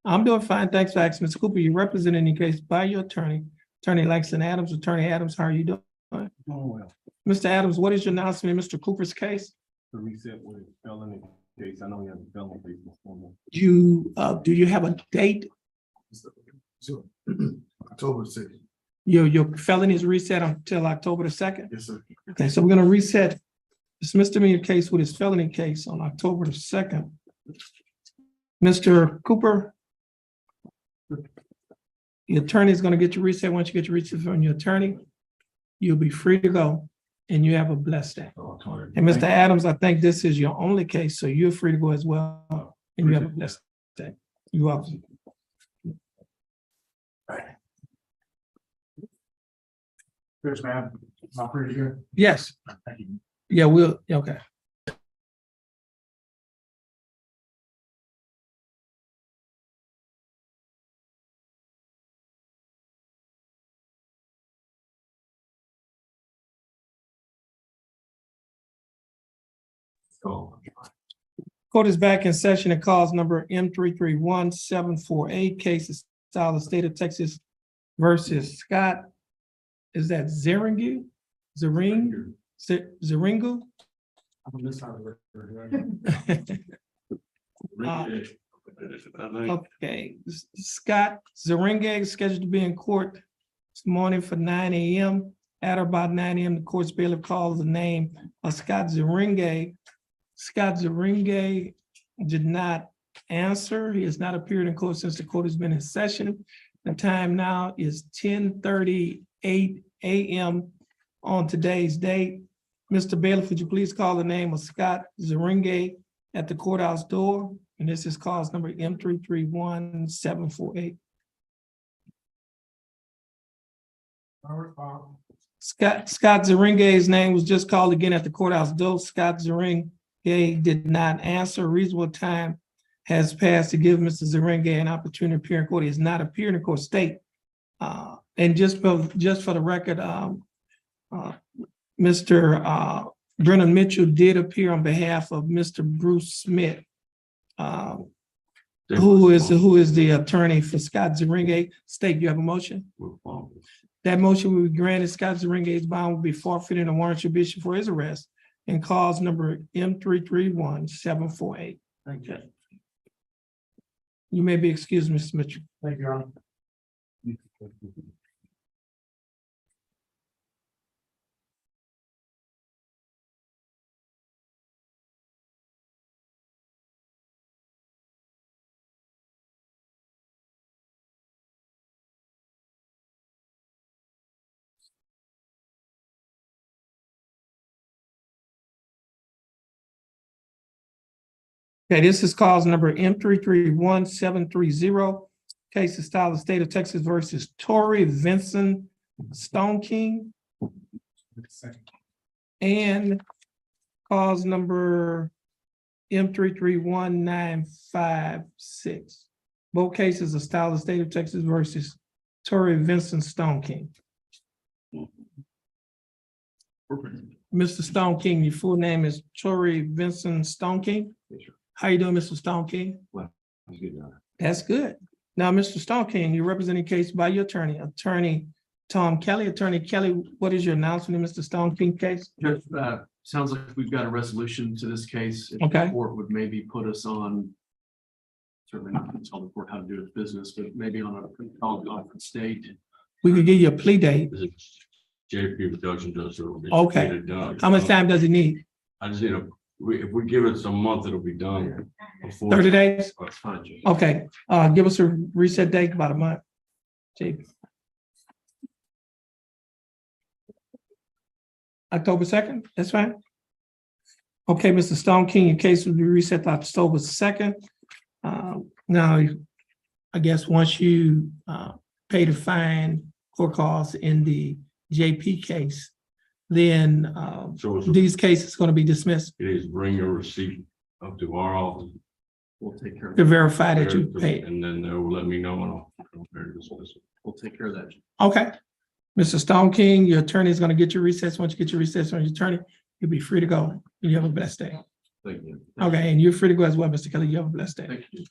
I'm doing fine. Thanks for asking. Mr. Cooper, you're representing the case by your attorney, Attorney Langston Adams. Attorney Adams, how are you doing? Oh, well, Mr. Adams, what is your announcement in Mr. Cooper's case? the reset with felony case, I know he has a felony case before. You, do you have a date? Sure. October 6th. Your felony is reset until October the 2nd? Yes, sir. Okay, so we're gonna reset this misdemeanor case with his felony case on October the 2nd. Mr. Cooper, the attorney is gonna get you reset. Once you get your reset from your attorney, you'll be free to go, and you have a blessed day. And Mr. Adams, I think this is your only case, so you're free to go as well, and you have a blessed day. You're welcome. Chris, man, my pretty sure. Yes, Thank you. yeah, we'll, okay. Court is back in session and calls number M331748, case of style of state of Texas versus Scott. Is that Zeringu? Zering? Zeringu? Okay, Scott Zeringue is scheduled to be in court this morning for 9 a.m. At or about 9 a.m., the court's bailiff calls the name of Scott Zeringue. Scott Zeringue did not answer. He has not appeared in court since the court has been in session. The time now is 10:38 a.m. on today's date. Mr. Bailiff, would you please call the name of Scott Zeringue at the courthouse door? And this is cause number M331748. Scott Zeringue's name was just called again at the courthouse door. Scott Zeringue did not answer. Reasonable time has passed to give Mr. Zeringue an opportunity to appear in court. He has not appeared in court state. And just for the record, Mr. Brennan Mitchell did appear on behalf of Mr. Bruce Smith, who is the attorney for Scott Zeringue. State, you have a motion? That motion will be granted. Scott Zeringue's bond will be forfeited and warrant should be issued for his arrest in cause number M331748. Thank you. You may be excused, Mr. Mitchell. Thank you, Your Honor. Okay, this is cause number M331730. Case of style of state of Texas versus Tory Vincent Stone King. And cause number M331956. Both cases are style of state of Texas versus Tory Vincent Stone King. Mr. Stone King, your full name is Tory Vincent Stone King? How you doing, Mr. Stone King? That's good. Now, Mr. Stone King, you're representing the case by your attorney, Attorney Tom Kelly. Attorney Kelly, what is your announcement in Mr. Stone King case? Judge, sounds like we've got a resolution to this case. If Okay. the court would maybe put us on, certainly not to tell the court how to do its business, but maybe on a conference date. We could give you a plea date. Is it JP reduction just? Okay. How much time does he need? I just need if we give it some month, it'll be done. before- 30 days? That's fine, Judge. Okay, give us a reset date, about a month. Chief. October 2nd, that's fine. Okay, Mr. Stone King, your case will be reset to October 2nd. Now, I guess once you pay the fine court costs in the JP case, then So these cases going to be dismissed. it is bring your receipt up to our office. We'll take care of to that. verify that you paid. And then they'll let me know and I'll prepare this list. We'll take care of that. Okay. Mr. Stone King, your attorney is gonna get your recess. Once you get your recess from your attorney, you'll be free to go. You have a blessed day. Thank you. Okay, and you're free to go as well, Mr. Kelly. You have a blessed day. Thank you.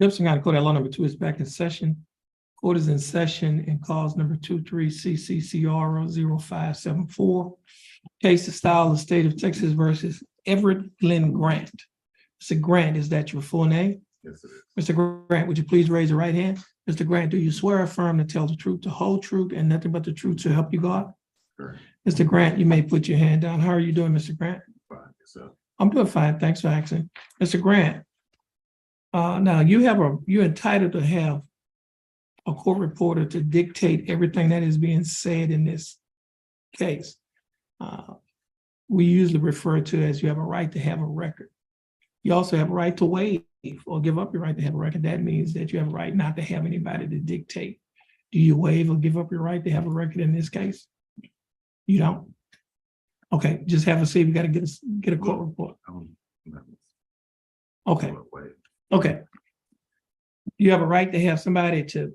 Jefferson County Court, law number 2 is back in session. Court is in session and calls number 23 CCCR 0574. Case of style of state of Texas versus Everett Glenn Grant. Mr. Grant, is that your full name? Yes, it is. Mr. Grant, would you please raise your right hand? Mr. Grant, do you swear or affirm to tell the truth, the whole truth, and nothing but the truth to help you God? Correct. Mr. Grant, you may put your hand down. How are you doing, Mr. Grant? Fine, so, I'm doing fine. Thanks for asking. Mr. Grant, now you're entitled to have a court reporter to dictate everything that is being said in this case. We usually refer to as you have a right to have a record. You also have a right to waive or give up your right to have a record. That means that you have a right not to have anybody to dictate. Do you waive or give up your right to have a record in this case? You don't? Okay, just have a seat. We got to get a court report. Okay, okay. You have a right to have somebody to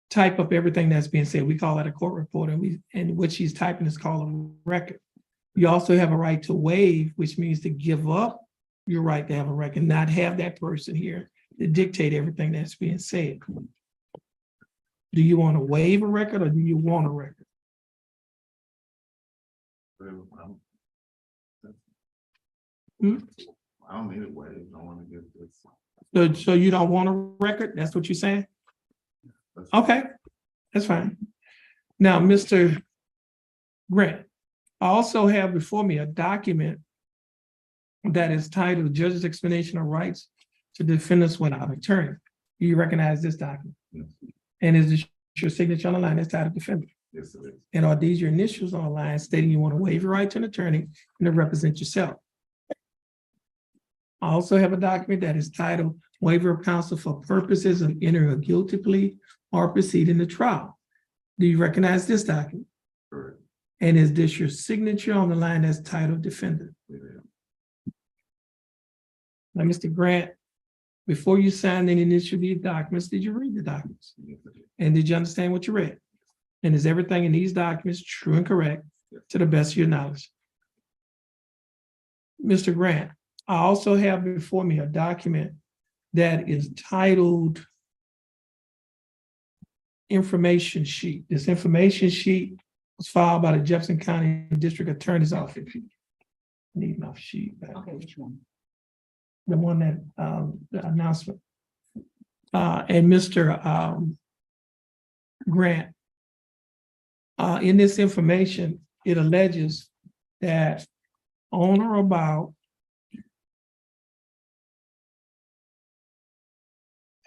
type up everything that's being said. We call that a court report, and what she's typing is called a record. You also have a right to waive, which means to give up your right to have a record, not have that person here to dictate everything that's being said. Do you want to waive a record or do you want a record? I don't need a way. I want to get this. So you don't want a record? That's what you're saying? Okay, that's fine. Now, Mr. Grant, I also have before me a document that is titled Judge's Explanation of Rights to Defendants Without Attorney. Do you recognize this document? Yes. And is this your signature on the line that's titled Defendant? Yes, it is. And are these your initials on the line stating you want to waive your right to an attorney and to represent yourself? I also have a document that is titled Waiver of Counsel for Purposes of Entering a Guilty Plea or Proceeding to Trial. Do you recognize this document? Correct. And is this your signature on the line that's titled Defendant? It is. Now, Mr. Grant, before you signed and initialed these documents, did you read the documents? Yes, it is. And did you understand what you read? And is everything in these documents true and correct to the best of your knowledge? Mr. Grant, I also have before me a document that is titled Information Sheet. This information sheet was filed by the Jefferson County District Attorney's Office. Need my sheet back. Okay, which one? The one that, the announcement. And Mr. Grant, in this information, it alleges that on or about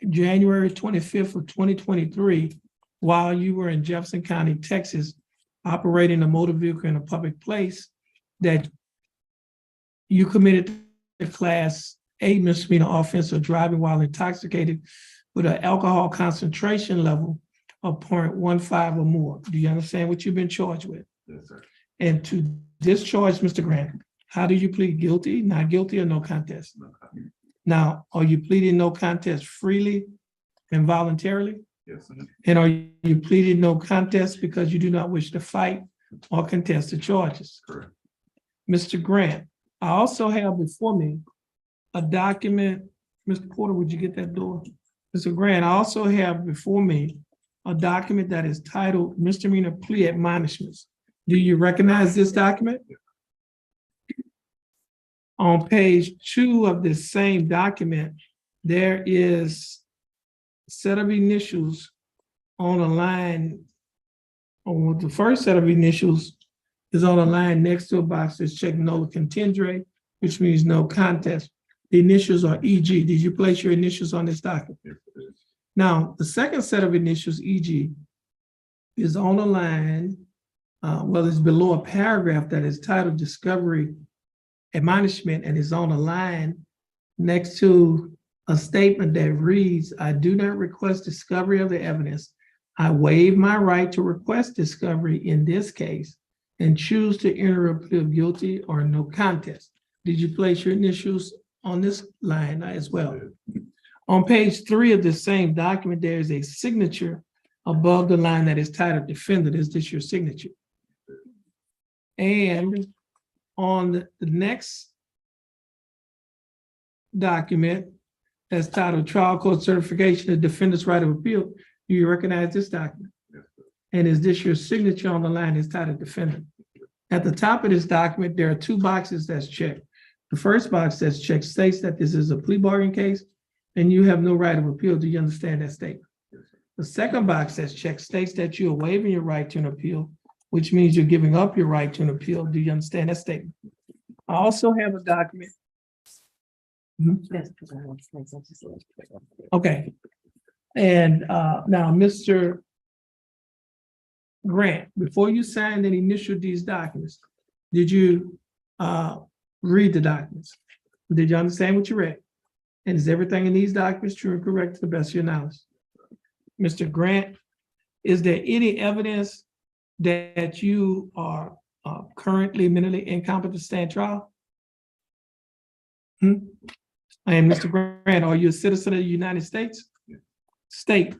January 25th of 2023, while you were in Jefferson County, Texas, operating a motor vehicle in a public place, that you committed a Class A misdemeanor offense of driving while intoxicated with an alcohol concentration level of 0.15 or more. Do you understand what you've been charged with? Yes, sir. And to discharge Mr. Grant, how do you plead guilty, not guilty, or no contest? No copy. Now, are you pleading no contest freely and voluntarily? Yes, sir. And are you pleading no contest because you do not wish to fight or contest the charges? Correct. Mr. Grant, I also have before me a document. Mr. Porter, would you get that door? Mr. Grant, I also have before me a document that is titled Misdemeanor Plea Admonishments. Do you recognize this document? On page 2 of this same document, there is a set of initials on a line. On the first set of initials is on a line next to a box that's checked nolo contendere, which means no contest. The initials are EG. Did you place your initials on this document? Yes, it is. Now, the second set of initials, EG, is on a line, it's below a paragraph that is titled Discovery Admonishment, and is on a line next to a statement that reads, I do not request discovery of the evidence. I waive my right to request discovery in this case and choose to enter a plea of guilty or no contest. Did you place your initials on this line as well? On page 3 of the same document, there is a signature above the line that is titled Defendant. Is this your signature? And on the next document, as titled Trial Court Certification of Defendant's Right of Appeal. Do you recognize this document? And is this your signature on the line is titled Defendant? At the top of this document, there are two boxes that's checked. The first box that's checked states that this is a plea bargain case and you have no right of appeal. Do you understand that statement? The second box that's checked states that you are waiving your right to an appeal, which means you're giving up your right to an appeal. Do you understand that statement? I also have a document. Okay. And now, Mr. Grant, before you signed and initialed these documents, did you read the documents? Did you understand what you read? And is everything in these documents true and correct to the best of your knowledge? Mr. Grant, is there any evidence that you are currently mentally incompetent to stand trial? And Mr. Grant, are you a citizen of the United States? State,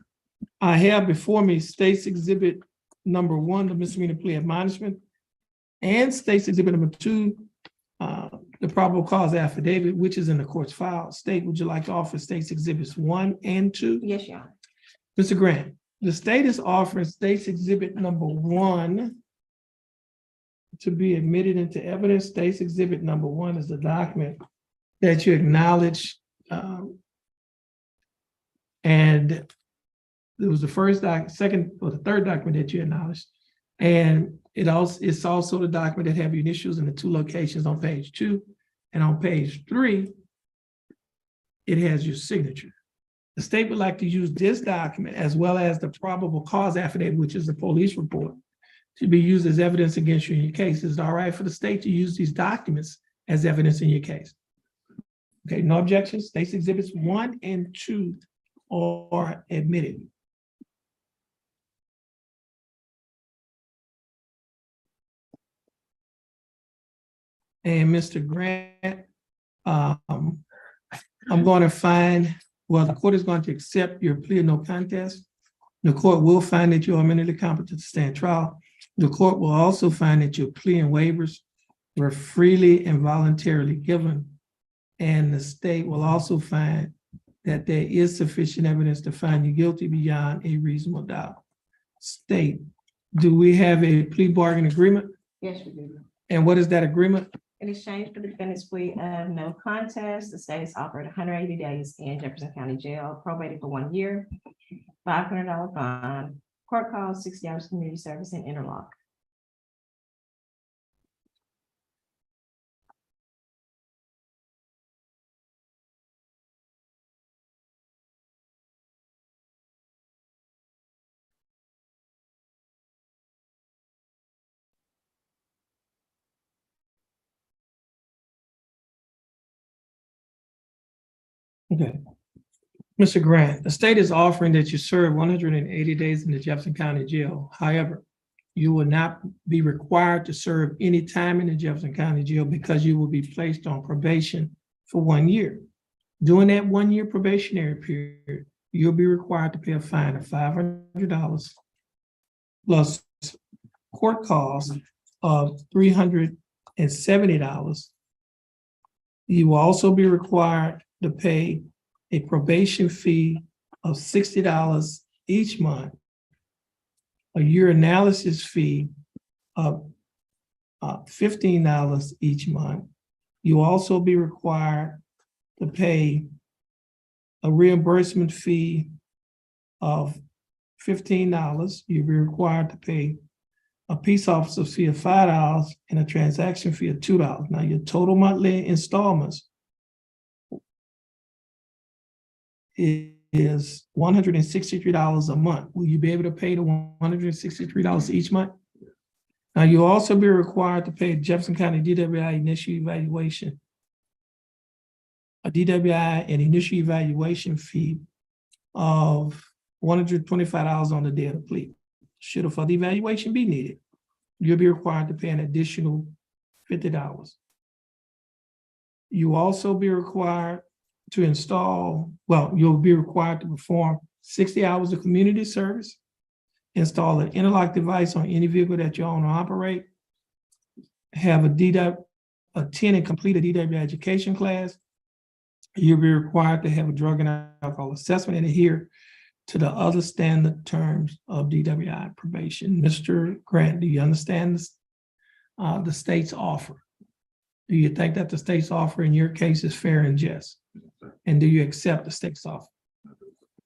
I have before me State's Exhibit number 1, the misdemeanor plea admonishment, and State's Exhibit number 2, the probable cause affidavit, which is in the court's file. State, would you like to offer State's Exhibits 1 and 2? Yes, Your Honor. Mr. Grant, the state is offering State's Exhibit number 1 to be admitted into evidence. State's Exhibit number 1 is the document that you acknowledge, and it was the second or the third document that you acknowledged, and it's also the document that have your initials in the 2 locations on page 2, and on page 3, it has your signature. The state would like to use this document as well as the probable cause affidavit, which is the police report, to be used as evidence against you in your case. Is it all right for the state to use these documents as evidence in your case? Okay, no objections. State's Exhibits 1 and 2 are admitted. And Mr. Grant, I'm going to find, well, the court is going to accept your plea of no contest. The court will find that you are mentally competent to stand trial. The court will also find that your plea and waivers were freely and voluntarily given. And the state will also find that there is sufficient evidence to find you guilty beyond a reasonable doubt. State, do we have a plea bargain agreement? Yes, we do. And what is that agreement? In exchange for the defendant's plea of no contest, the state is offered 180 days in Jefferson County Jail, probated for 1 year, $500 bond, court calls, 60 hours community service, and interlock. Okay. Mr. Grant, the state is offering that you serve 180 days in the Jefferson County Jail. However, you will not be required to serve any time in the Jefferson County Jail because you will be placed on probation for 1 year. During that 1 year probationary period, you'll be required to pay a fine of $500 plus court costs of $370. You will also be required to pay a probation fee of $60 each month, a urinalysis fee of $15 each month. You'll also be required to pay a reimbursement fee of $15. You'll be required to pay a peace officer fee of $5 and a transaction fee of $2. Now, your total monthly installments is $163 a month. Will you be able to pay the $163 each month? Now, you'll also be required to pay Jefferson County DWI initial evaluation, a DWI and initial evaluation fee of $125 on the day of the plea. Should a further evaluation be needed, you'll be required to pay an additional $50. You also be required to you'll be required to perform 60 hours of community service, install an interlock device on any vehicle that you own or operate, have attend and complete a DWI education class, You'll be required to have a drug and alcohol assessment and adhere to the other standard terms of DWI probation. Mr. Grant, do you understand this, the state's offer? Do you think that the state's offer in your case is fair and just? And do you accept the state's offer?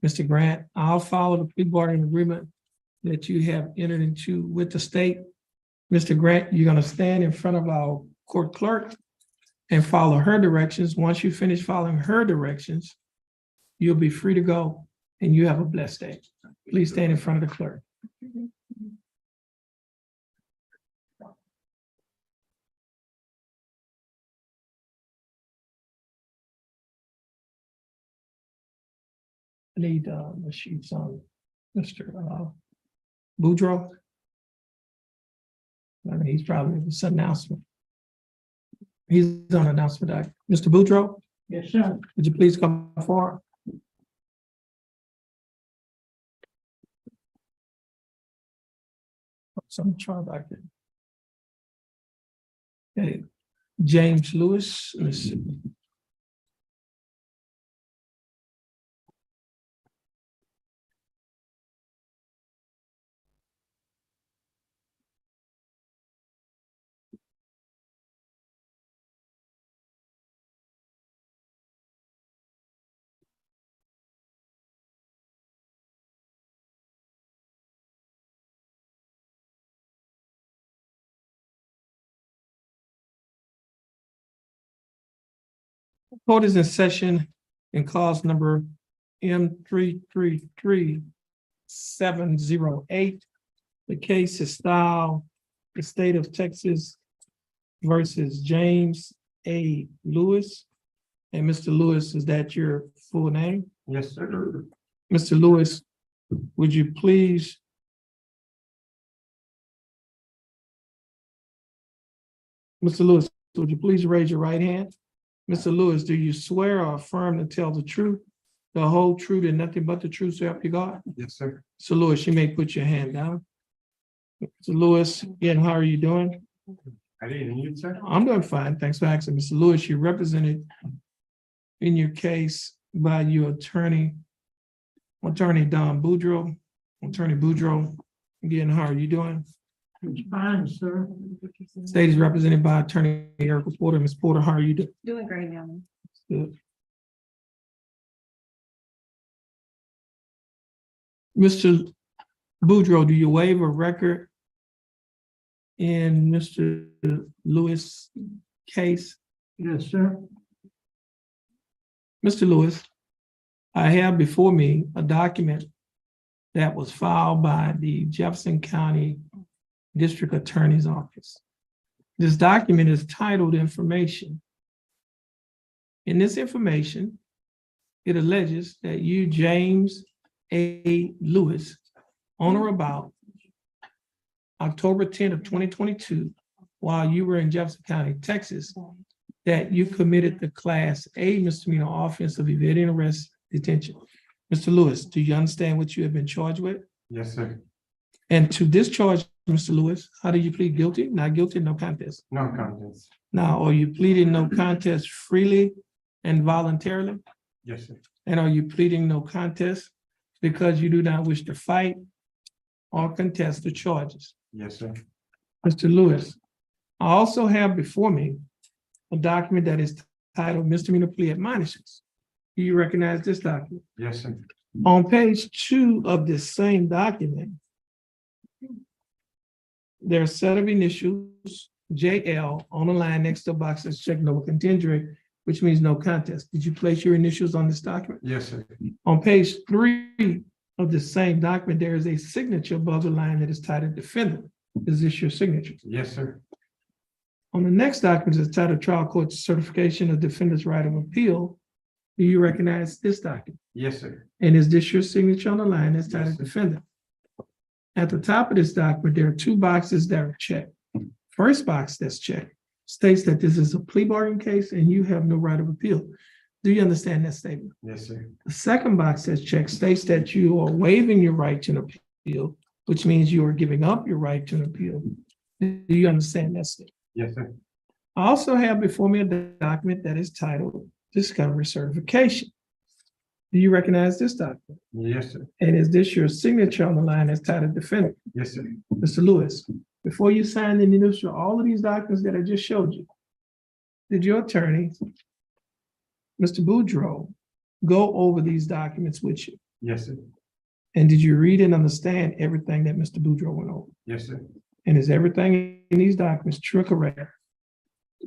Mr. Grant, I'll follow the plea bargaining agreement that you have entered into with the state. Mr. Grant, you're gonna stand in front of our court clerk and follow her directions. Once you finish following her directions, you'll be free to go and you have a blessed day. Please stand in front of the clerk. I need the sheets on Mr. Boudreaux. I mean, he's probably this announcement. He's on announcement. Mr. Boudreaux? Yes, sir. Would you please come forward? Some trial back there. Okay, James Lewis. Let's see. Court is in session in clause number M333708. The case is styled the state of Texas versus James A. Lewis. And Mr. Lewis, is that your full name? Yes, sir. Mr. Lewis, would you please Mr. Lewis, would you please raise your right hand? Mr. Lewis, do you swear or affirm to tell the truth, the whole truth, and nothing but the truth, so help you God? Yes, sir. So Lewis, you may put your hand down. Mr. Lewis, again, how are you doing? I didn't, you, sir? I'm doing fine. Thanks for asking. Mr. Lewis, you're represented in your case by your attorney, Don Boudreaux. Attorney Boudreaux, again, how are you doing? Fine, sir. State is represented by Attorney Erica Porter. Ms. Porter, how are you doing? Doing great now. Good. Mr. Boudreaux, do you waive a record in Mr. Lewis' case? Yes, sir. Mr. Lewis, I have before me a document that was filed by the Jefferson County District Attorney's Office. This document is titled Information. In this information, it alleges that you, James A. Lewis, on or about October 10th of 2022, while you were in Jefferson County, Texas, that you committed the Class A misdemeanor offense of evading arrest detention. Mr. Lewis, do you understand what you have been charged with? Yes, sir. And to this charge, Mr. Lewis, how do you plead guilty? Not guilty, no contest. No contest. Now, are you pleading no contest freely and voluntarily? Yes, sir. And are you pleading no contest because you do not wish to fight or contest the charges? Yes, sir. Mr. Lewis, I also have before me a document that is titled Misdemeanor Plea Admonishments. Do you recognize this document? Yes, sir. On page 2 of this same document, there are a set of initials, JL, on the line next to a box that's checked no contingent, which means no contest. Did you place your initials on this document? Yes, sir. On page 3 of the same document, there is a signature above the line that is titled Defendant. Is this your signature? Yes, sir. On the next document is titled Trial Court Certification of Defendant's Right of Appeal. Do you recognize this document? Yes, sir. And is this your signature on the line that's titled Yes, sir. Defendant? At the top of this document, there are 2 boxes that are checked. First box that's checked states that this is a plea bargain case and you have no right of appeal. Do you understand that statement? Yes, sir. The second box that's checked states that you are waiving your right to an appeal, which means you are giving up your right to an appeal. Do you understand that statement? Yes, sir. I also have before me a document that is titled discovery certification. Do you recognize this document? Yes, sir. And is this your signature on the line as titled defendant? Yes, sir. Mr. Lewis, before you signed and initial all of these documents that I just showed you, did your attorney, Mr. Boudreau, go over these documents with you? Yes, sir. And did you read and understand everything that Mr. Boudreau went over? Yes, sir. And is everything in these documents true or correct?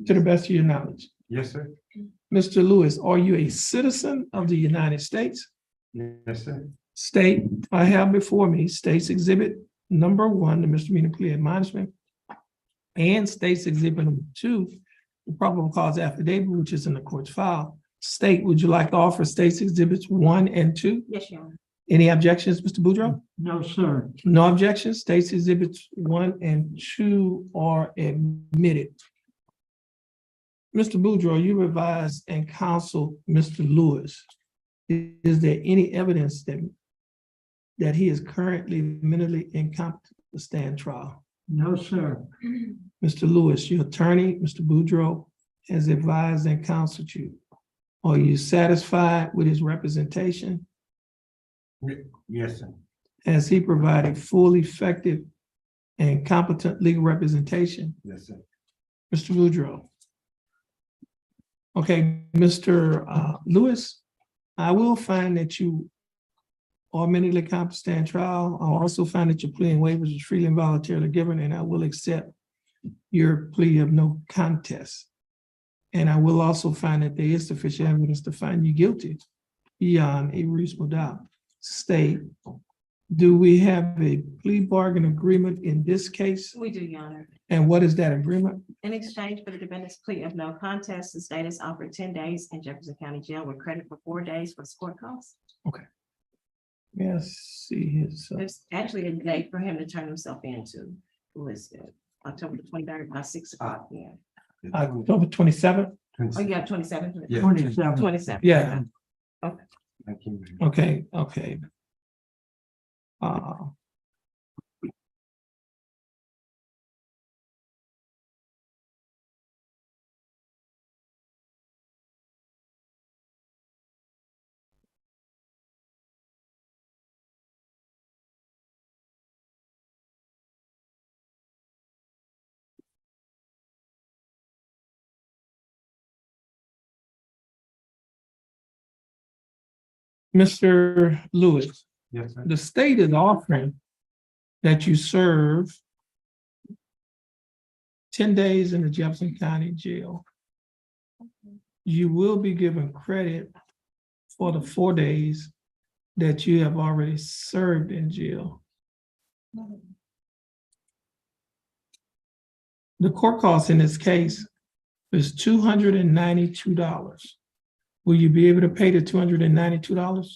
To the best of your knowledge. Yes, sir. Mr. Lewis, are you a citizen of the United States? Yes, sir. State, I have before me States Exhibit number 1, the misdemeanor plea admonishment, and States Exhibit number 2, the probable cause affidavit, which is in the court's file. State, would you like to offer States Exhibits 1 and 2? Yes, Your Honor. Any objections, Mr. Boudreau? No, sir. No objections. States Exhibits 1 and 2 are admitted. Mr. Boudreau, you advised and counseled Mr. Lewis. Is there any evidence that he is currently mentally incompetent to stand trial? No, sir. Mr. Lewis, your attorney, Mr. Boudreau, has advised and counseled you. Are you satisfied with his representation? Yes, sir. Has he provided full, effective, and competent legal representation? Yes, sir. Mr. Boudreau. Okay, Mr. Lewis, I will find that you are mentally competent to stand trial. I'll also find that your plea and waivers is freely and voluntarily given, and I will accept your plea of no contest. And I will also find that there is sufficient evidence to find you guilty beyond a reasonable doubt. State, do we have a plea bargain agreement in this case? We do, Your Honor. And what is that agreement? In exchange for the defendant's plea of no contest, the state has offered 10 days in Jefferson County Jail with credit for 4 days for court costs. Yes, see his. There's actually a date for him to turn himself into listed, October the 23rd by 6 o'clock. Yeah. October 27th? Oh, you have 27? Yeah. 27. Yeah. Thank you. Okay. Mr. Lewis, Yes, sir. the state is offering that you serve 10 days in the Jefferson County Jail. You will be given credit for the 4 days that you have already served in jail. The court cost in this case is $292. Will you be able to pay the $292?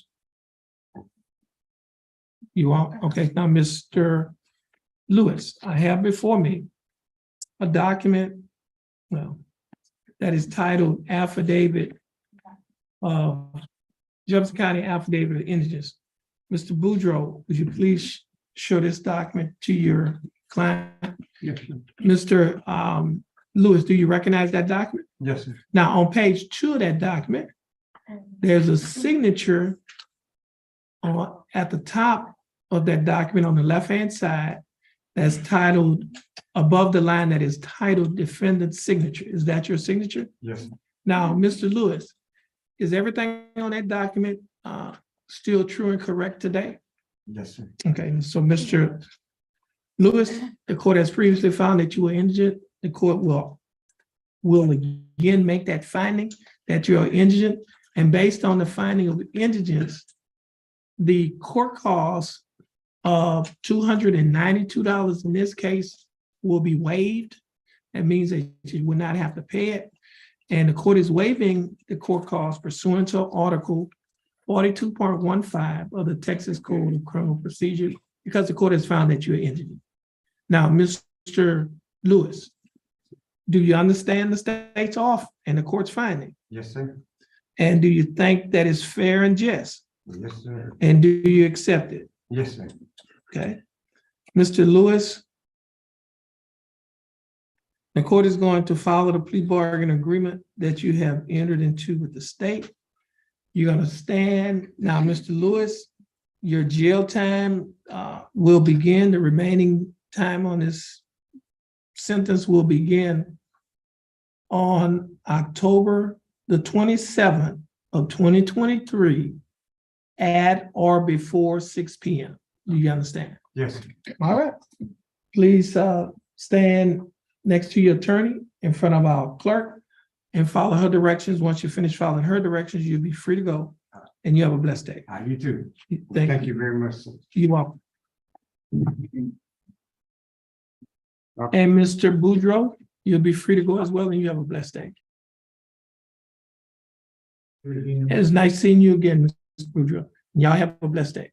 You are, okay, now, Mr. Lewis, I have before me a document, well, that is titled Affidavit of Jefferson County Affidavit of Indigence. Mr. Boudreau, would you please show this document to your client? Yes, sir. Mr. Lewis, do you recognize that document? Yes, sir. Now, on page 2 of that document, there's a signature at the top of that document on the left-hand side that's titled, above the line that is titled defendant's signature. Is that your signature? Yes, sir. Now, Mr. Lewis, is everything on that document still true and correct today? Yes, sir. Okay, so Mr. Lewis, the court has previously found that you were indigent. The court will again make that finding that you are indigent. And based on the finding of indigence, the court cost of $292 in this case will be waived. That means that you will not have to pay it. And the court is waiving the court cost pursuant to Article 42.15 of the Texas Code of Criminal Procedure because the court has found that you are indigent. Now, Mr. Lewis, do you understand the state's offer and the court's finding? Yes, sir. And do you think that is fair and just? Yes, sir. And do you accept it? Yes, sir. Okay. Mr. Lewis, The court is going to follow the plea bargain agreement that you have entered into with the state. You're gonna stand, now, Mr. Lewis, your jail time will begin, the remaining time on this sentence will begin on October the 27th of 2023 at or before 6 p.m. Do you understand? Yes. All right. Please stand next to your attorney in front of our clerk and follow her directions. Once you finish following her directions, you'll be free to go. And you have a blessed day. You too. Thank you. very much. You're welcome. And Mr. Boudreaux, you'll be free to go as well, and you have a blessed day. It's nice seeing you again, Mr. Boudreaux. Y'all have a blessed day.